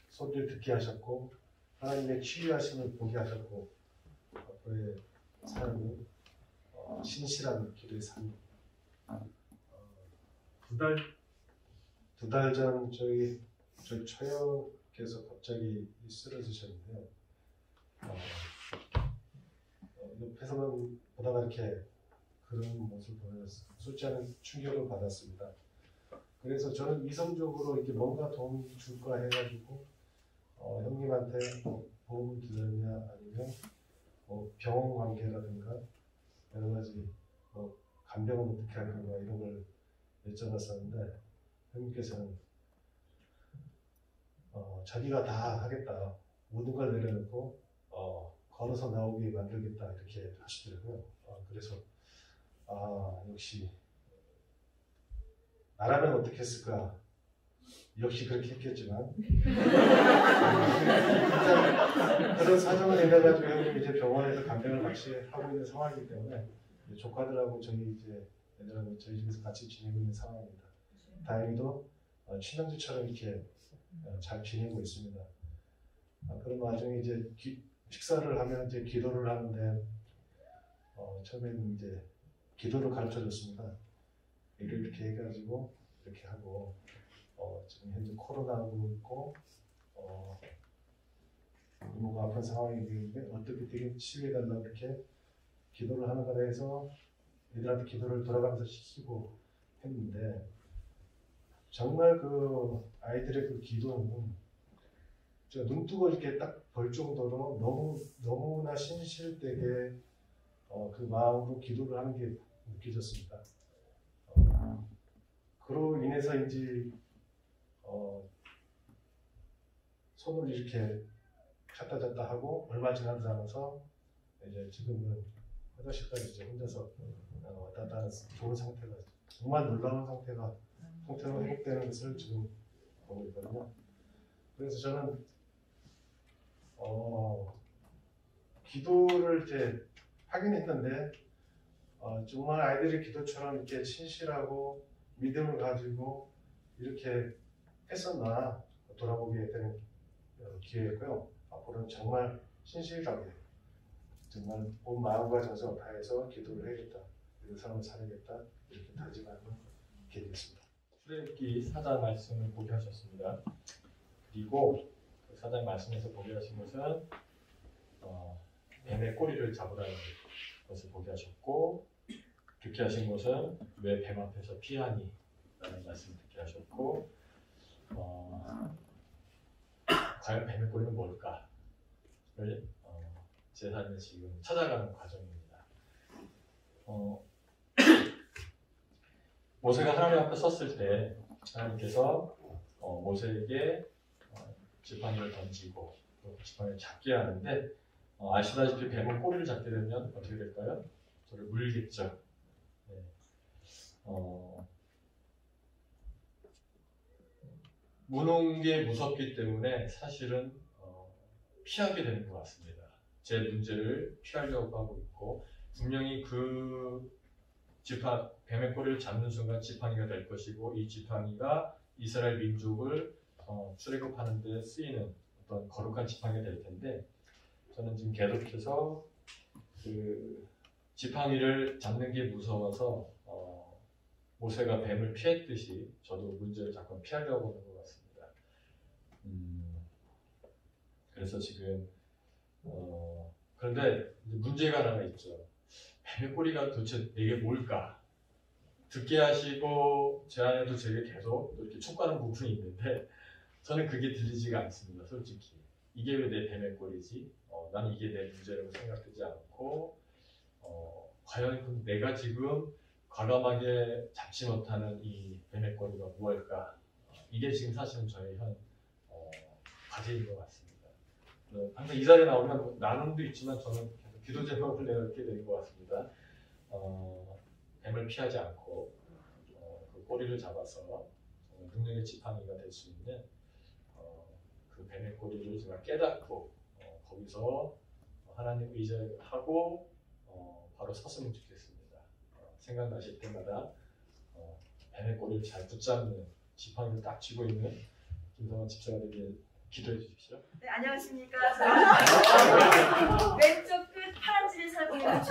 소리를 듣게 하셨고 하나님의 치유하심을 보게 하셨고 앞으로의 삶은 신실한 기도의 삶. 두 달 전 저희 처형께서 갑자기 쓰러지셨는데 옆에서만 보다가 이렇게 그런 모습을 보면서 솔직히 충격을 받았습니다. 그래서 저는 이성적으로 이렇게 뭔가 도움이 줄까 해가지고 형님한테 도움을 드렸냐 아니면 병원 관계라든가 여러 가지 간병은 어떻게 할 건가 이런 걸 여쭤봤었는데 형님께서는 자기가 다 하겠다, 모든 걸 내려놓고 걸어서 나오게 만들겠다 이렇게 하시더라고요. 그래서 역시 나라면 어떻게 했을까? 역시 그렇게 했겠지만 그런 사정을 인해가지고 형님 이제 병원에서 간병을 같이 하고 있는 상황이기 때문에 조카들하고 저희 이제 애들하고 저희 집에서 같이 지내고 있는 상황입니다. 다행히도 친형제처럼 이렇게 잘 지내고 있습니다. 그런 와중에 이제 식사를 하면 이제 기도를 하는데 처음에는 이제 기도를 가르쳐줬습니다. 이렇게 해가지고 이렇게 하고 지금 현재 코로나도 있고 부모가 아픈 상황이 되는데 어떻게 되게 치유해달라고 이렇게 기도를 하는 거라 해서 애들한테 기도를 돌아가면서 시키고 했는데 정말 그 아이들의 그 기도는 제가 눈뜨고 이렇게 딱 볼 정도로 너무나 신실되게 그 마음으로 기도를 하는 게 느껴졌습니다. 그로 인해서인지 손을 이렇게 찾다 잤다 하고 얼마 지나지 않아서 이제 지금은 화장실까지 이제 혼자서 왔다 갔다 하는 좋은 상태가 정말 놀라운 상태로 회복되는 것을 지금 보고 있거든요. 그래서 저는 기도를 이제 하긴 했는데 정말 아이들의 기도처럼 이렇게 신실하고 믿음을 가지고 이렇게 했었나 돌아보게 되는 기회였고요. 앞으로는 정말 신실하게 정말 온 마음과 정성을 다해서 기도를 해야겠다, 그 삶을 살아야겠다 이렇게 다짐하는 계획이었습니다. 출애굽기 4장 말씀을 보게 하셨습니다. 그리고 그 4장 말씀에서 보게 하신 것은 뱀의 꼬리를 잡으라는 것을 보게 하셨고, 듣게 하신 것은 왜 뱀 앞에서 피하니? 라는 말씀을 듣게 하셨고, 과연 뱀의 꼬리는 뭘까를 제 삶에 지금 찾아가는 과정입니다. 모세가 하나님 앞에 섰을 때 하나님께서 모세에게 지팡이를 던지고 또 지팡이를 잡게 하는데 아시다시피 뱀은 꼬리를 잡게 되면 어떻게 될까요? 저를 물겠죠. 네. 무는 게 무섭기 때문에 사실은 피하게 되는 것 같습니다. 제 문제를 피하려고 하고 있고 분명히 그 뱀의 꼬리를 잡는 순간 지팡이가 될 것이고 이 지팡이가 이스라엘 민족을 출애굽하는 데 쓰이는 어떤 거룩한 지팡이가 될 텐데 저는 지금 계속해서 그 지팡이를 잡는 게 무서워서 모세가 뱀을 피했듯이 저도 문제를 자꾸 피하려고 하는 것 같습니다. 그래서 지금 그런데 문제가 하나 있죠. 뱀의 꼬리가 도대체 이게 뭘까? 듣게 하시고 제 안에도 제게 계속 이렇게 촉구하는 부분이 있는데 저는 그게 들리지가 않습니다. 솔직히 이게 왜 내 뱀의 꼬리지? 나는 이게 내 문제라고 생각되지 않고 과연 내가 지금 과감하게 잡지 못하는 이 뱀의 꼬리가 무엇일까? 이게 지금 사실은 저의 현 과제인 것 같습니다. 항상 이 자리에 나오면 나눔도 있지만 저는 계속 기도 제목을 내놓게 되는 것 같습니다. 뱀을 피하지 않고 그 꼬리를 잡아서 능력의 지팡이가 될 수 있는 그 뱀의 꼬리를 제가 깨닫고 거기서 하나님 의지하고 바로 섰으면 좋겠습니다. 생각나실 때마다 뱀의 꼬리를 잘 붙잡는 지팡이를 딱 쥐고 있는 김성환 집사가 되길 기도해 주십시오. 네, 안녕하십니까. 왼쪽 끝 파란지를 살고 있는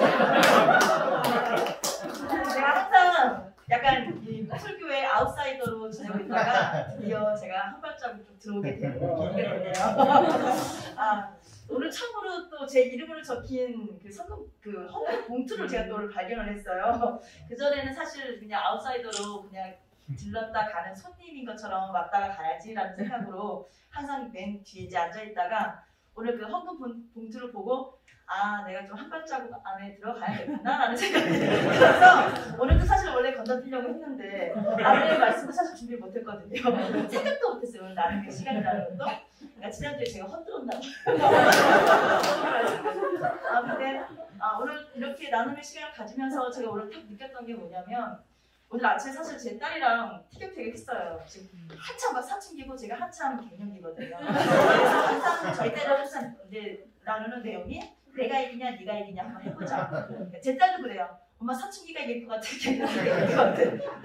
제가 항상 약간 이 풀교회 아웃사이더로 지내고 있다가 드디어 제가 한 발자국 좀 들어오게 되는 계기가 되네요. 오늘 처음으로 또 제 이름으로 적힌 그 헌금 봉투를 제가 또 오늘 발견을 했어요. 그전에는 사실 그냥 아웃사이더로 그냥 들렀다 가는 손님인 것처럼 왔다가 가야지라는 생각으로 항상 맨 뒤에 이제 앉아있다가 오늘 그 헌금 봉투를 보고 내가 좀 한 발자국 안에 들어가야겠구나라는 생각이 들어서 오늘도 사실 원래 건너뛰려고 했는데 아내의 말씀도 사실 준비 못했거든요. 생각도 못했어요. 오늘 나름의 시간이라는 것도. 그러니까 지난주에 제가 헛들었나 근데 오늘 이렇게 나눔의 시간을 가지면서 제가 오늘 딱 느꼈던 게 뭐냐면 오늘 아침에 사실 제 딸이랑 티격태격했어요. 지금 한참 막 사춘기고 제가 한참 갱년기거든요. 그래서 항상 저희 딸은 항상 이제 나누는 내용이 내가 이기냐 네가 이기냐 한번 해보자. 제 딸도 그래요. 엄마 사춘기가 이길 것 같아, 갱년기가 이길 것 같아.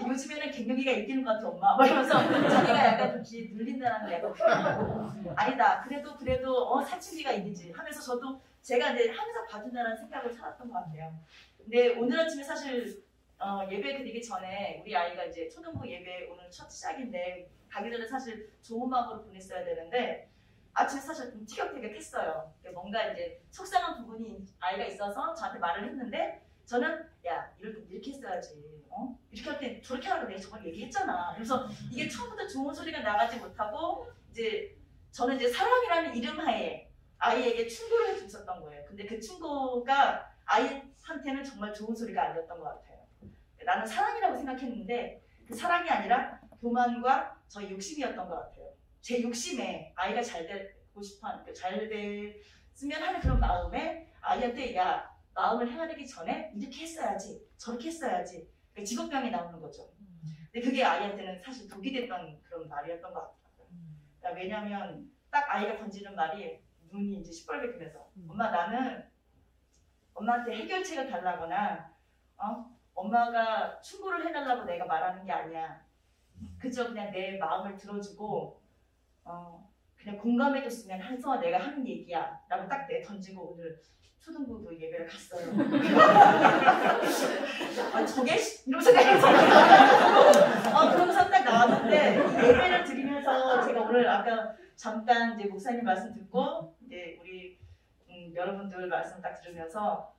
요즘에는 갱년기가 이기는 것 같아 엄마. 이러면서 자기가 약간 좀 기에 눌린다는 게 약간 표현하고 아니다. 그래도 사춘기가 이기지 하면서 저도 제가 이제 항상 봐준다는 생각을 살았던 것 같아요. 근데 오늘 아침에 사실 예배 드리기 전에 우리 아이가 이제 초등부 예배 오늘 첫 시작인데 가기 전에 사실 좋은 마음으로 보냈어야 되는데 아침에 사실 좀 티격태격했어요. 뭔가 이제 속상한 부분이 아이가 있어서 저한테 말을 했는데 저는 야 이럴 때 이렇게 했어야지. 이렇게 할 때 저렇게 하라고 내가 저번에 얘기했잖아. 그래서 이게 처음부터 좋은 소리가 나가지 못하고 이제 저는 이제 사랑이라는 이름 하에 아이에게 충고를 해주고 있었던 거예요. 근데 그 충고가 아이한테는 정말 좋은 소리가 아니었던 것 같아요. 나는 사랑이라고 생각했는데 그 사랑이 아니라 교만과 저의 욕심이었던 것 같아요. 제 욕심에 아이가 잘 되고 싶어하는 잘 됐으면 하는 그런 마음에 아이한테 야 마음을 헤아리기 전에 이렇게 했어야지 저렇게 했어야지 그러니까 직업병이 나오는 거죠. 근데 그게 아이한테는 사실 독이 됐던 그런 말이었던 것 같아요. 그러니까 왜냐하면 딱 아이가 던지는 말이 눈이 이제 시뻘게 되면서 엄마 나는 엄마한테 해결책을 달라거나 엄마가 충고를 해달라고 내가 말하는 게 아니야. 그저 그냥 내 마음을 들어주고 그냥 공감해줬으면 해서 내가 하는 얘기야 라고 딱 던지고 오늘 초등부도 예배를 갔어요. 저게? 이런 생각이 들어요. 그러면서 딱 나왔는데 예배를 드리면서 제가 오늘 아까 잠깐 이제 목사님 말씀 듣고 이제 우리 여러분들 말씀 딱 들으면서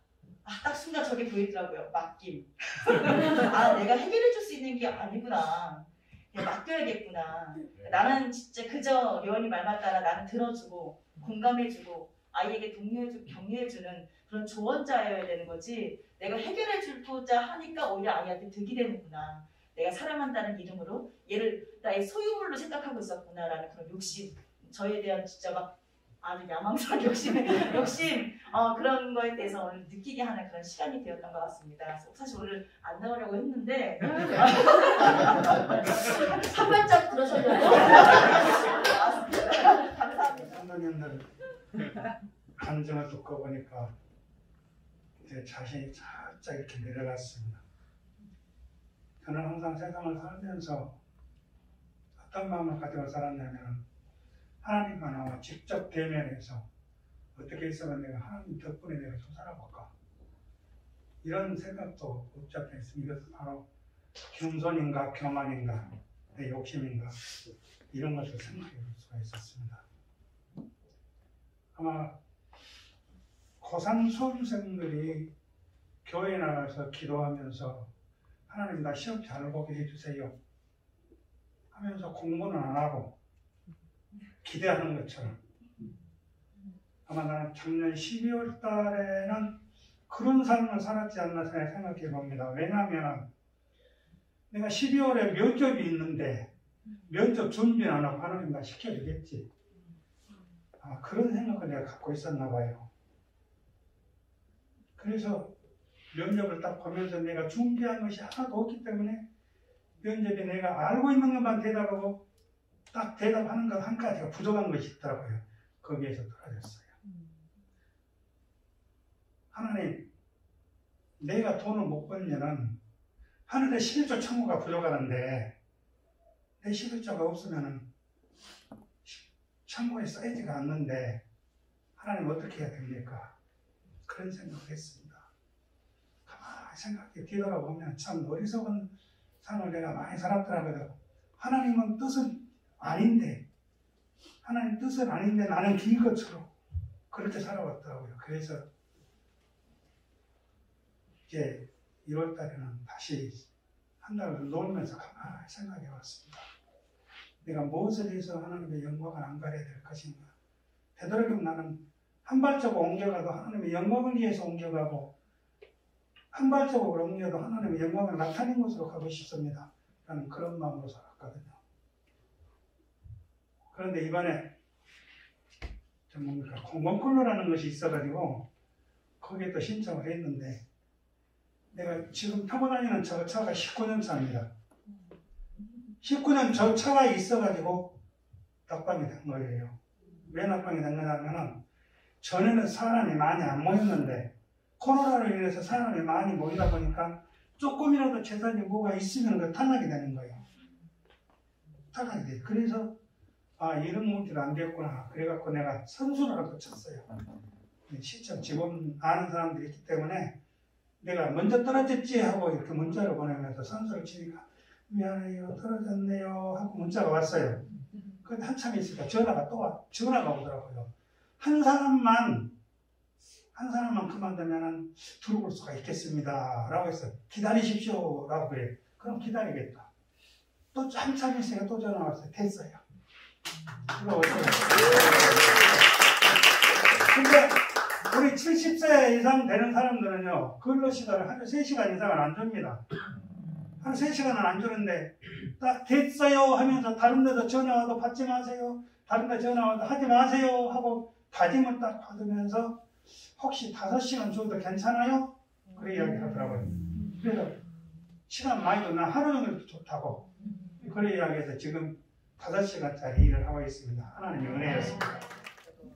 딱 순간 저게 보이더라고요. 맡김. 내가 해결해 줄 수 있는 게 아니구나. 맡겨야겠구나. 나는 진짜 그저 요한이 말만 따라 나는 들어주고 공감해주고 아이에게 독려해주고 격려해주는 그런 조언자여야 되는 거지 내가 해결해주고자 하니까 오히려 아이한테 득이 되는구나. 내가 사랑한다는 이름으로 얘를 나의 소유물로 생각하고 있었구나라는 그런 욕심 저에 대한 진짜 막 아주 야망스러운 욕심 그런 거에 대해서 오늘 느끼게 하는 그런 시간이 되었던 것 같습니다. 사실 오늘 안 나오려고 했는데 한 발짝 들어서려고 감사합니다. 선생님들 감정을 듣고 보니까 제 자신이 살짝 이렇게 내려갔습니다. 저는 항상 세상을 살면서 어떤 마음을 가지고 살았냐면 하나님과 나와 직접 대면해서 어떻게 했으면 내가 하나님 덕분에 내가 좀 살아볼까 이런 생각도 없지 않아 있습니다. 이것은 바로 겸손인가 교만인가 내 욕심인가 이런 것을 생각해 볼 수가 있었습니다. 아마 고3 수험생들이 교회에 나가서 기도하면서 하나님 나 시험 잘 보게 해주세요 하면서 공부는 안 하고 기대하는 것처럼 아마 나는 작년 12월 달에는 그런 삶을 살았지 않나 생각해 봅니다. 왜냐하면 내가 12월에 면접이 있는데 면접 준비는 안 하고 하나님 나 시켜주겠지. 그런 생각을 내가 갖고 있었나 봐요. 그래서 면접을 딱 보면서 내가 준비한 것이 하나도 없기 때문에 면접에 내가 알고 있는 것만 대답하고 딱 대답하는 것 한 가지가 부족한 것이 있더라고요. 거기에서 떨어졌어요. 하나님, 내가 돈을 못 벌면은 하늘에 11조 천구가 부족하는데 내 11조가 없으면은 천국에 쌓이지가 않는데 하나님 어떻게 해야 됩니까? 그런 생각을 했습니다. 가만히 생각해 뒤돌아보면 참 어리석은 삶을 내가 많이 살았더라고요. 하나님은 뜻은 아닌데 하나님 뜻은 아닌데 나는 길 것처럼 그렇게 살아왔더라고요. 그래서 이제 1월 달에는 다시 한 달을 놀면서 가만히 생각해 봤습니다. 내가 무엇을 해서 하나님의 영광을 안 가려야 될 것인가. 되도록이면 나는 한 발자국 옮겨가도 하나님의 영광을 위해서 옮겨가고 한 발자국을 옮겨도 하나님의 영광을 나타내는 곳으로 가고 싶습니다. 라는 그런 마음으로 살았거든요. 그런데 이번에 공공근로라는 것이 있어가지고 거기에 또 신청을 했는데 내가 지금 타고 다니는 저 차가 19년 차입니다. 19년 저 차가 있어가지고 낙방이 된 거예요. 왜 낙방이 된 거냐면은 전에는 사람이 많이 안 모였는데 코로나로 인해서 사람이 많이 모이다 보니까 조금이라도 재산이 뭐가 있으면 그 탈락이 되는 거예요. 탈락이 돼요. 그래서 이런 문제는 안 됐구나. 그래갖고 내가 선수라고 쳤어요. 실제 직원 아는 사람들이 있기 때문에 내가 먼저 떨어졌지 하고 이렇게 문자를 보내면서 선수를 치니까 미안해요 떨어졌네요 하고 문자가 왔어요. 근데 한참 있으니까 전화가 오더라고요. 한 사람만 그만두면 들어올 수가 있겠습니다 라고 해서 기다리십시오 라고 그래요. 그럼 기다리겠다. 또 한참 있으니까 또 전화 왔어요. 됐어요. 들어오세요. 근데 우리 70세 이상 되는 사람들은요, 근로시간을 하루 3시간 이상을 안 줍니다. 하루 3시간은 안 주는데, 딱 됐어요 하면서 다른 데서 전화 와도 받지 마세요. 다른 데 전화 와도 하지 마세요 하고 다짐을 딱 받으면서 혹시 5시간 줘도 괜찮아요? 그래 이야기 하더라고요. 그래서 시간 많이 줬나 하루 종일 좋다고. 그래 이야기해서 지금 5시간짜리 일을 하고 있습니다. 하나님의 은혜였습니다.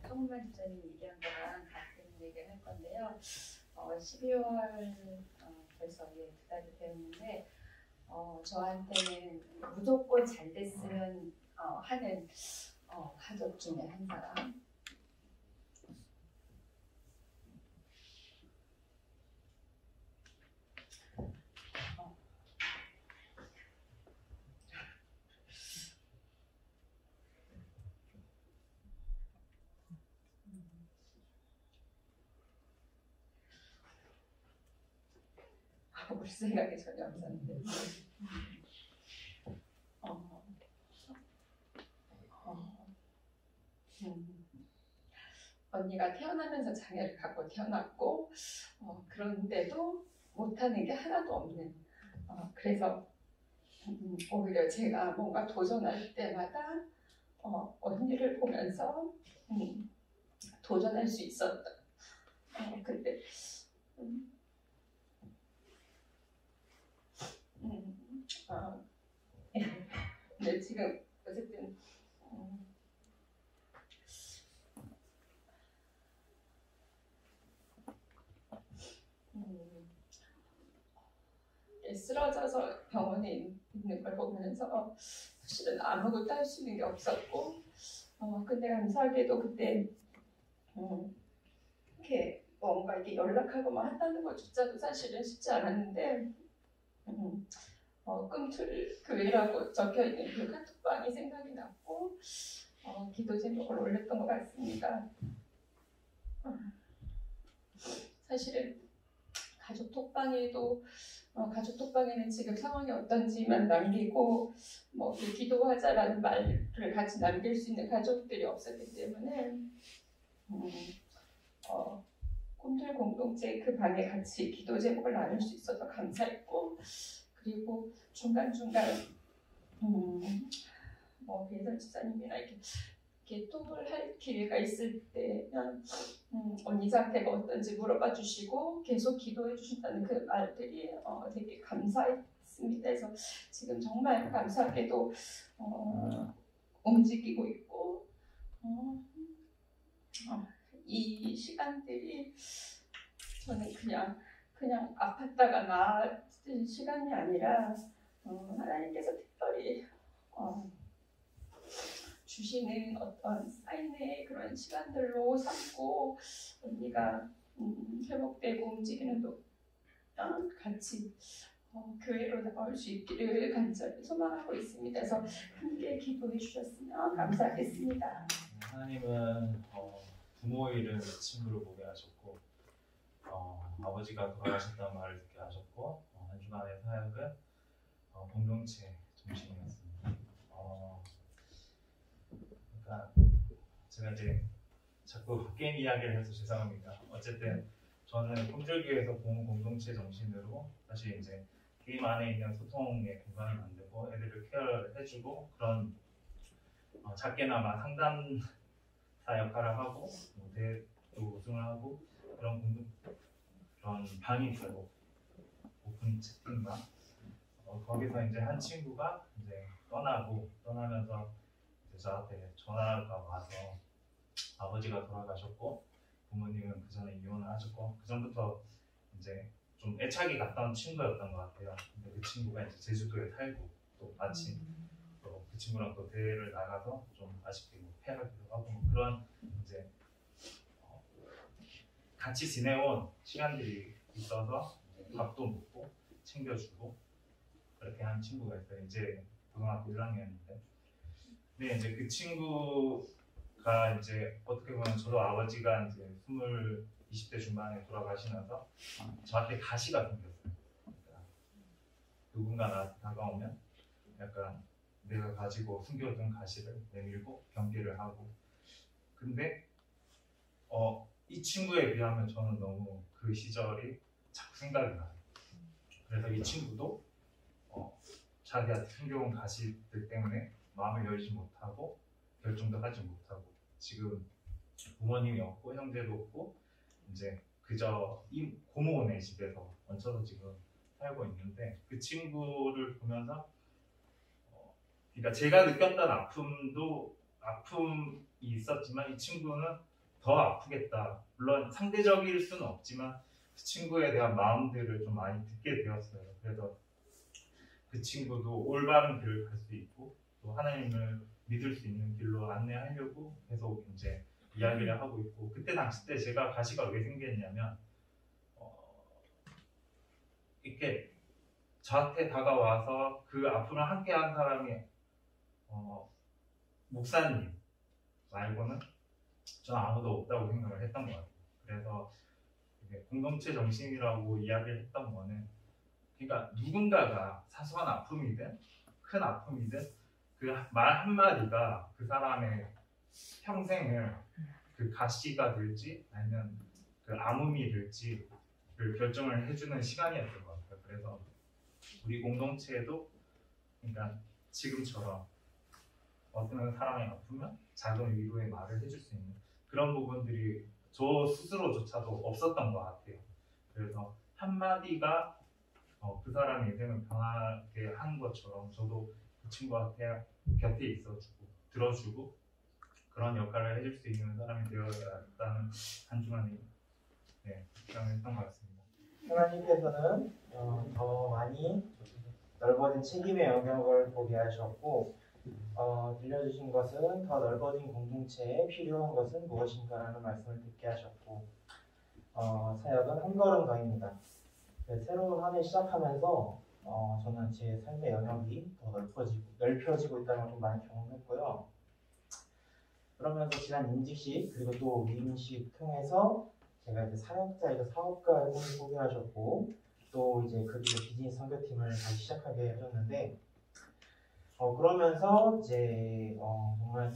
성만 집사님 얘기한 거랑 같은 얘기를 할 건데요. 12월 벌써 2달이 되었는데 저한테는 무조건 잘 됐으면 하는 가족 중에 한 사람. 올 생각이 전혀 없었는데 언니가 태어나면서 장애를 갖고 태어났고 그런데도 못하는 게 하나도 없는 그래서 오히려 제가 뭔가 도전할 때마다 언니를 보면서 도전할 수 있었다. 근데 네, 지금 어쨌든 쓰러져서 병원에 있는 걸 보면서 사실은 아무것도 할 수 있는 게 없었고 근데 감사하게도 그때 이렇게 뭔가 이렇게 연락하고 막 한다는 것조차도 사실은 쉽지 않았는데 꿈틀교회라고 적혀있는 그 카톡방이 생각이 났고 기도 제목을 올렸던 것 같습니다. 사실은 가족 톡방에는 지금 상황이 어떤지만 남기고 기도하자라는 말을 같이 남길 수 있는 가족들이 없었기 때문에 꿈틀 공동체 그 방에 같이 기도 제목을 나눌 수 있어서 감사했고, 그리고 중간중간 배선 지사님이나 이렇게 톡을 할 기회가 있을 때면 언니 상태가 어떤지 물어봐 주시고 계속 기도해 주신다는 그 말들이 되게 감사했습니다. 그래서 지금 정말 감사하게도 움직이고 있고 이 시간들이 저는 그냥 아팠다가 나았던 시간이 아니라 하나님께서 특별히 주시는 어떤 사인의 그런 시간들로 삼고 언니가 회복되고 움직이는 동안 같이 교회로 나올 수 있기를 간절히 소망하고 있습니다. 그래서 함께 기도해 주셨으면 감사하겠습니다. 하나님은 부모 일을 친구로 보게 하셨고 아버지가 돌아가셨다는 말을 듣게 하셨고 한 주간의 사역은 공동체 중심이었습니다. 그러니까 제가 이제 자꾸 게임 이야기를 해서 죄송합니다. 어쨌든 저는 꿈틀교회에서 본 공동체 정신으로 사실 이제 게임 안에 있는 소통의 공간을 만들고 애들을 케어를 해주고 그런 작게나마 상담사 역할을 하고 무대도 우승을 하고 그런 방이 있어요. 오픈 채팅방. 거기서 이제 한 친구가 이제 떠나면서 이제 저한테 전화가 와서 아버지가 돌아가셨고 부모님은 그 전에 이혼을 하셨고 그 전부터 이제 좀 애착이 갔던 친구였던 것 같아요. 근데 그 친구가 이제 제주도에 살고 또 마침 또 그 친구랑 또 대회를 나가서 좀 아쉽게 패하기도 하고 그런 이제 같이 지내온 시간들이 있어서 밥도 먹고 챙겨주고 그렇게 한 친구가 있어요. 이제 고등학교 1학년인데 근데 이제 그 친구가 이제 어떻게 보면 저도 아버지가 이제 20대 중반에 돌아가시면서 저한테 가시가 생겼어요. 그러니까 누군가 나한테 다가오면 약간 내가 가지고 숨겨둔 가시를 내밀고 경계를 하고 근데 이 친구에 비하면 저는 너무 그 시절이 자꾸 생각이 나요. 그래서 이 친구도 자기한테 숨겨온 가시들 때문에 마음을 열지 못하고 결정도 하지 못하고 지금 부모님이 없고 형제도 없고 이제 그저 이 고모네 집에서 얹혀서 지금 살고 있는데 그 친구를 보면서 그러니까 제가 느꼈던 아픔이 있었지만 이 친구는 더 아프겠다. 물론 상대적일 수는 없지만 그 친구에 대한 마음들을 좀 많이 듣게 되었어요. 그래서 그 친구도 올바른 길을 갈 수 있고 또 하나님을 믿을 수 있는 길로 안내하려고 계속 이제 이야기를 하고 있고 그때 당시 때 제가 가시가 왜 생겼냐면 이렇게 저한테 다가와서 그 아픔을 함께한 사람이 목사님 말고는 저는 아무도 없다고 생각을 했던 것 같아요. 그래서 공동체 정신이라고 이야기를 했던 거는 그러니까 누군가가 사소한 아픔이든 큰 아픔이든 그 말 한마디가 그 사람의 평생을 그 가시가 될지 아니면 그 암음이 될지 그 결정을 해주는 시간이었던 것 같아요. 그래서 우리 공동체에도 그러니까 지금처럼 어떤 사람이 아프면 작은 위로의 말을 해줄 수 있는 그런 부분들이 저 스스로조차도 없었던 것 같아요. 그래서 한마디가 그 사람의 인생을 변하게 한 것처럼 저도 그 친구한테 곁에 있어주고 들어주고 그런 역할을 해줄 수 있는 사람이 되어야겠다는 한 주간의 생각을 했던 것 같습니다. 하나님께서는 더 많이 넓어진 책임의 영역을 보게 하셨고 들려주신 것은 더 넓어진 공동체에 필요한 것은 무엇인가라는 말씀을 듣게 하셨고 사역은 한 걸음 더입니다. 새로운 한 해 시작하면서 저는 제 삶의 영역이 더 넓혀지고 있다는 걸 좀 많이 경험했고요. 그러면서 지난 임직식 그리고 또 위임식 통해서 제가 이제 사역자이자 사업가의 꿈을 소개하셨고 또 이제 그 뒤에 비즈니스 선교팀을 다시 시작하게 해줬는데 그러면서 이제 정말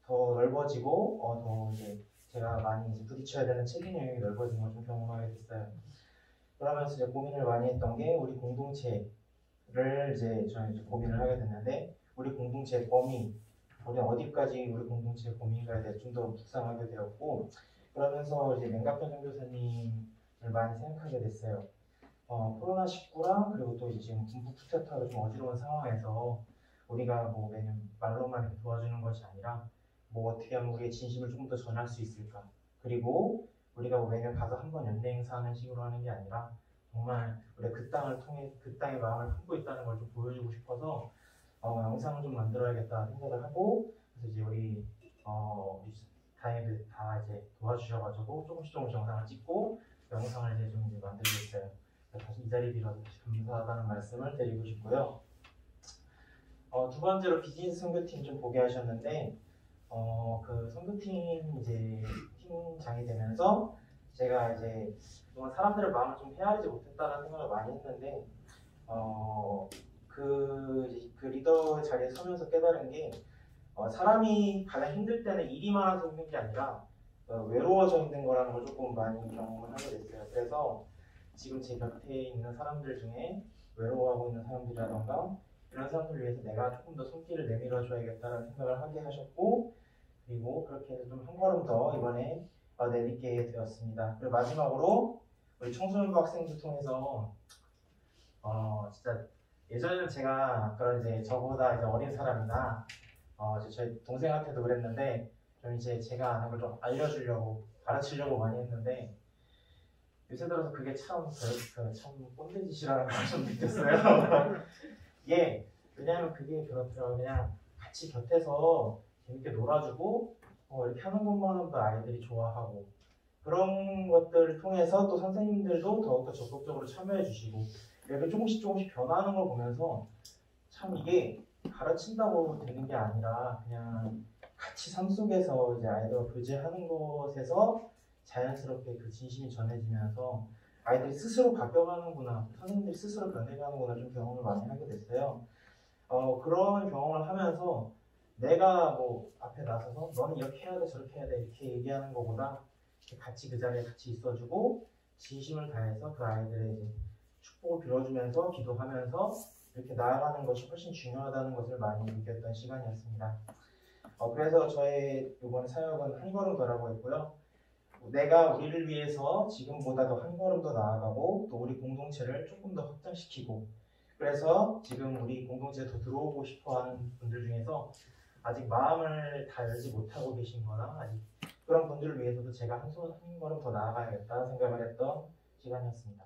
더 넓어지고 더 이제 제가 많이 이제 부딪혀야 되는 책임 영역이 넓어진 걸 좀 경험하게 됐어요. 그러면서 이제 고민을 많이 했던 게 우리 공동체를 이제 저는 이제 고민을 하게 됐는데 우리 공동체의 범위, 우리 어디까지 우리 공동체의 범위인가에 대해 좀 더 묵상하게 되었고 그러면서 이제 맹각현 선교사님을 많이 생각하게 됐어요. 코로나19랑 그리고 또 이제 지금 군부 쿠데타가 좀 어지러운 상황에서 우리가 뭐 매년 말로만 이렇게 도와주는 것이 아니라 뭐 어떻게 하면 우리의 진심을 조금 더 전할 수 있을까? 그리고 우리가 뭐 매년 가서 한번 연례 행사하는 식으로 하는 게 아니라 정말 우리가 그 땅을 통해 그 땅의 마음을 품고 있다는 걸 좀 보여주고 싶어서 영상을 좀 만들어야겠다 생각을 하고 그래서 이제 우리 다행히도 다 이제 도와주셔가지고 조금씩 영상을 찍고 영상을 이제 좀 만들고 있어요. 다시 이 자리 빌어서 다시 감사하다는 말씀을 드리고 싶고요. 두 번째로 비즈니스 선교팀 좀 보게 하셨는데 그 선교팀 이제 팀장이 되면서 제가 이제 그동안 사람들의 마음을 좀 헤아리지 못했다는 생각을 많이 했는데 그 리더 자리에 서면서 깨달은 게 사람이 가장 힘들 때는 일이 많아서 힘든 게 아니라 외로워서 힘든 거라는 걸 조금 많이 경험을 하게 됐어요. 그래서 지금 제 곁에 있는 사람들 중에 외로워하고 있는 사람들이라던가 이런 사람들을 위해서 내가 조금 더 손길을 내밀어 줘야겠다는 생각을 하게 하셨고 그리고 그렇게 해서 좀 한 걸음 더 이번에 내딛게 되었습니다. 그리고 마지막으로 우리 청소년부 학생들 통해서 진짜 예전에는 제가 그런 이제 저보다 이제 어린 사람이나 저희 동생한테도 그랬는데 좀 이제 제가 아는 걸 좀 알려주려고 가르치려고 많이 했는데 요새 들어서 그게 참 꼰대 짓이라는 걸 좀 느꼈어요. 예, 왜냐하면 그게 그렇더라고요. 그냥 같이 곁에서 재밌게 놀아주고 이렇게 하는 것만으로도 아이들이 좋아하고 그런 것들을 통해서 또 선생님들도 더욱더 적극적으로 참여해 주시고 이렇게 조금씩 변화하는 걸 보면서 참 이게 가르친다고 되는 게 아니라 그냥 같이 삶 속에서 이제 아이들과 교제하는 것에서 자연스럽게 그 진심이 전해지면서 아이들이 스스로 바뀌어가는구나, 선생님들이 스스로 변해가는구나 좀 경험을 많이 하게 됐어요. 그런 경험을 하면서 내가 뭐 앞에 나서서 너는 이렇게 해야 돼 저렇게 해야 돼 이렇게 얘기하는 것보다 같이 그 자리에 같이 있어주고 진심을 다해서 그 아이들의 이제 축복을 빌어주면서 기도하면서 이렇게 나아가는 것이 훨씬 중요하다는 것을 많이 느꼈던 시간이었습니다. 그래서 저의 이번 사역은 한 걸음 더라고 했고요. 내가 우리를 위해서 지금보다도 한 걸음 더 나아가고 또 우리 공동체를 조금 더 확장시키고 그래서 지금 우리 공동체에 더 들어오고 싶어하는 분들 중에서 아직 마음을 다 열지 못하고 계신 거나 아직 그런 분들을 위해서도 제가 한 걸음 더 나아가야겠다 생각을 했던 시간이었습니다.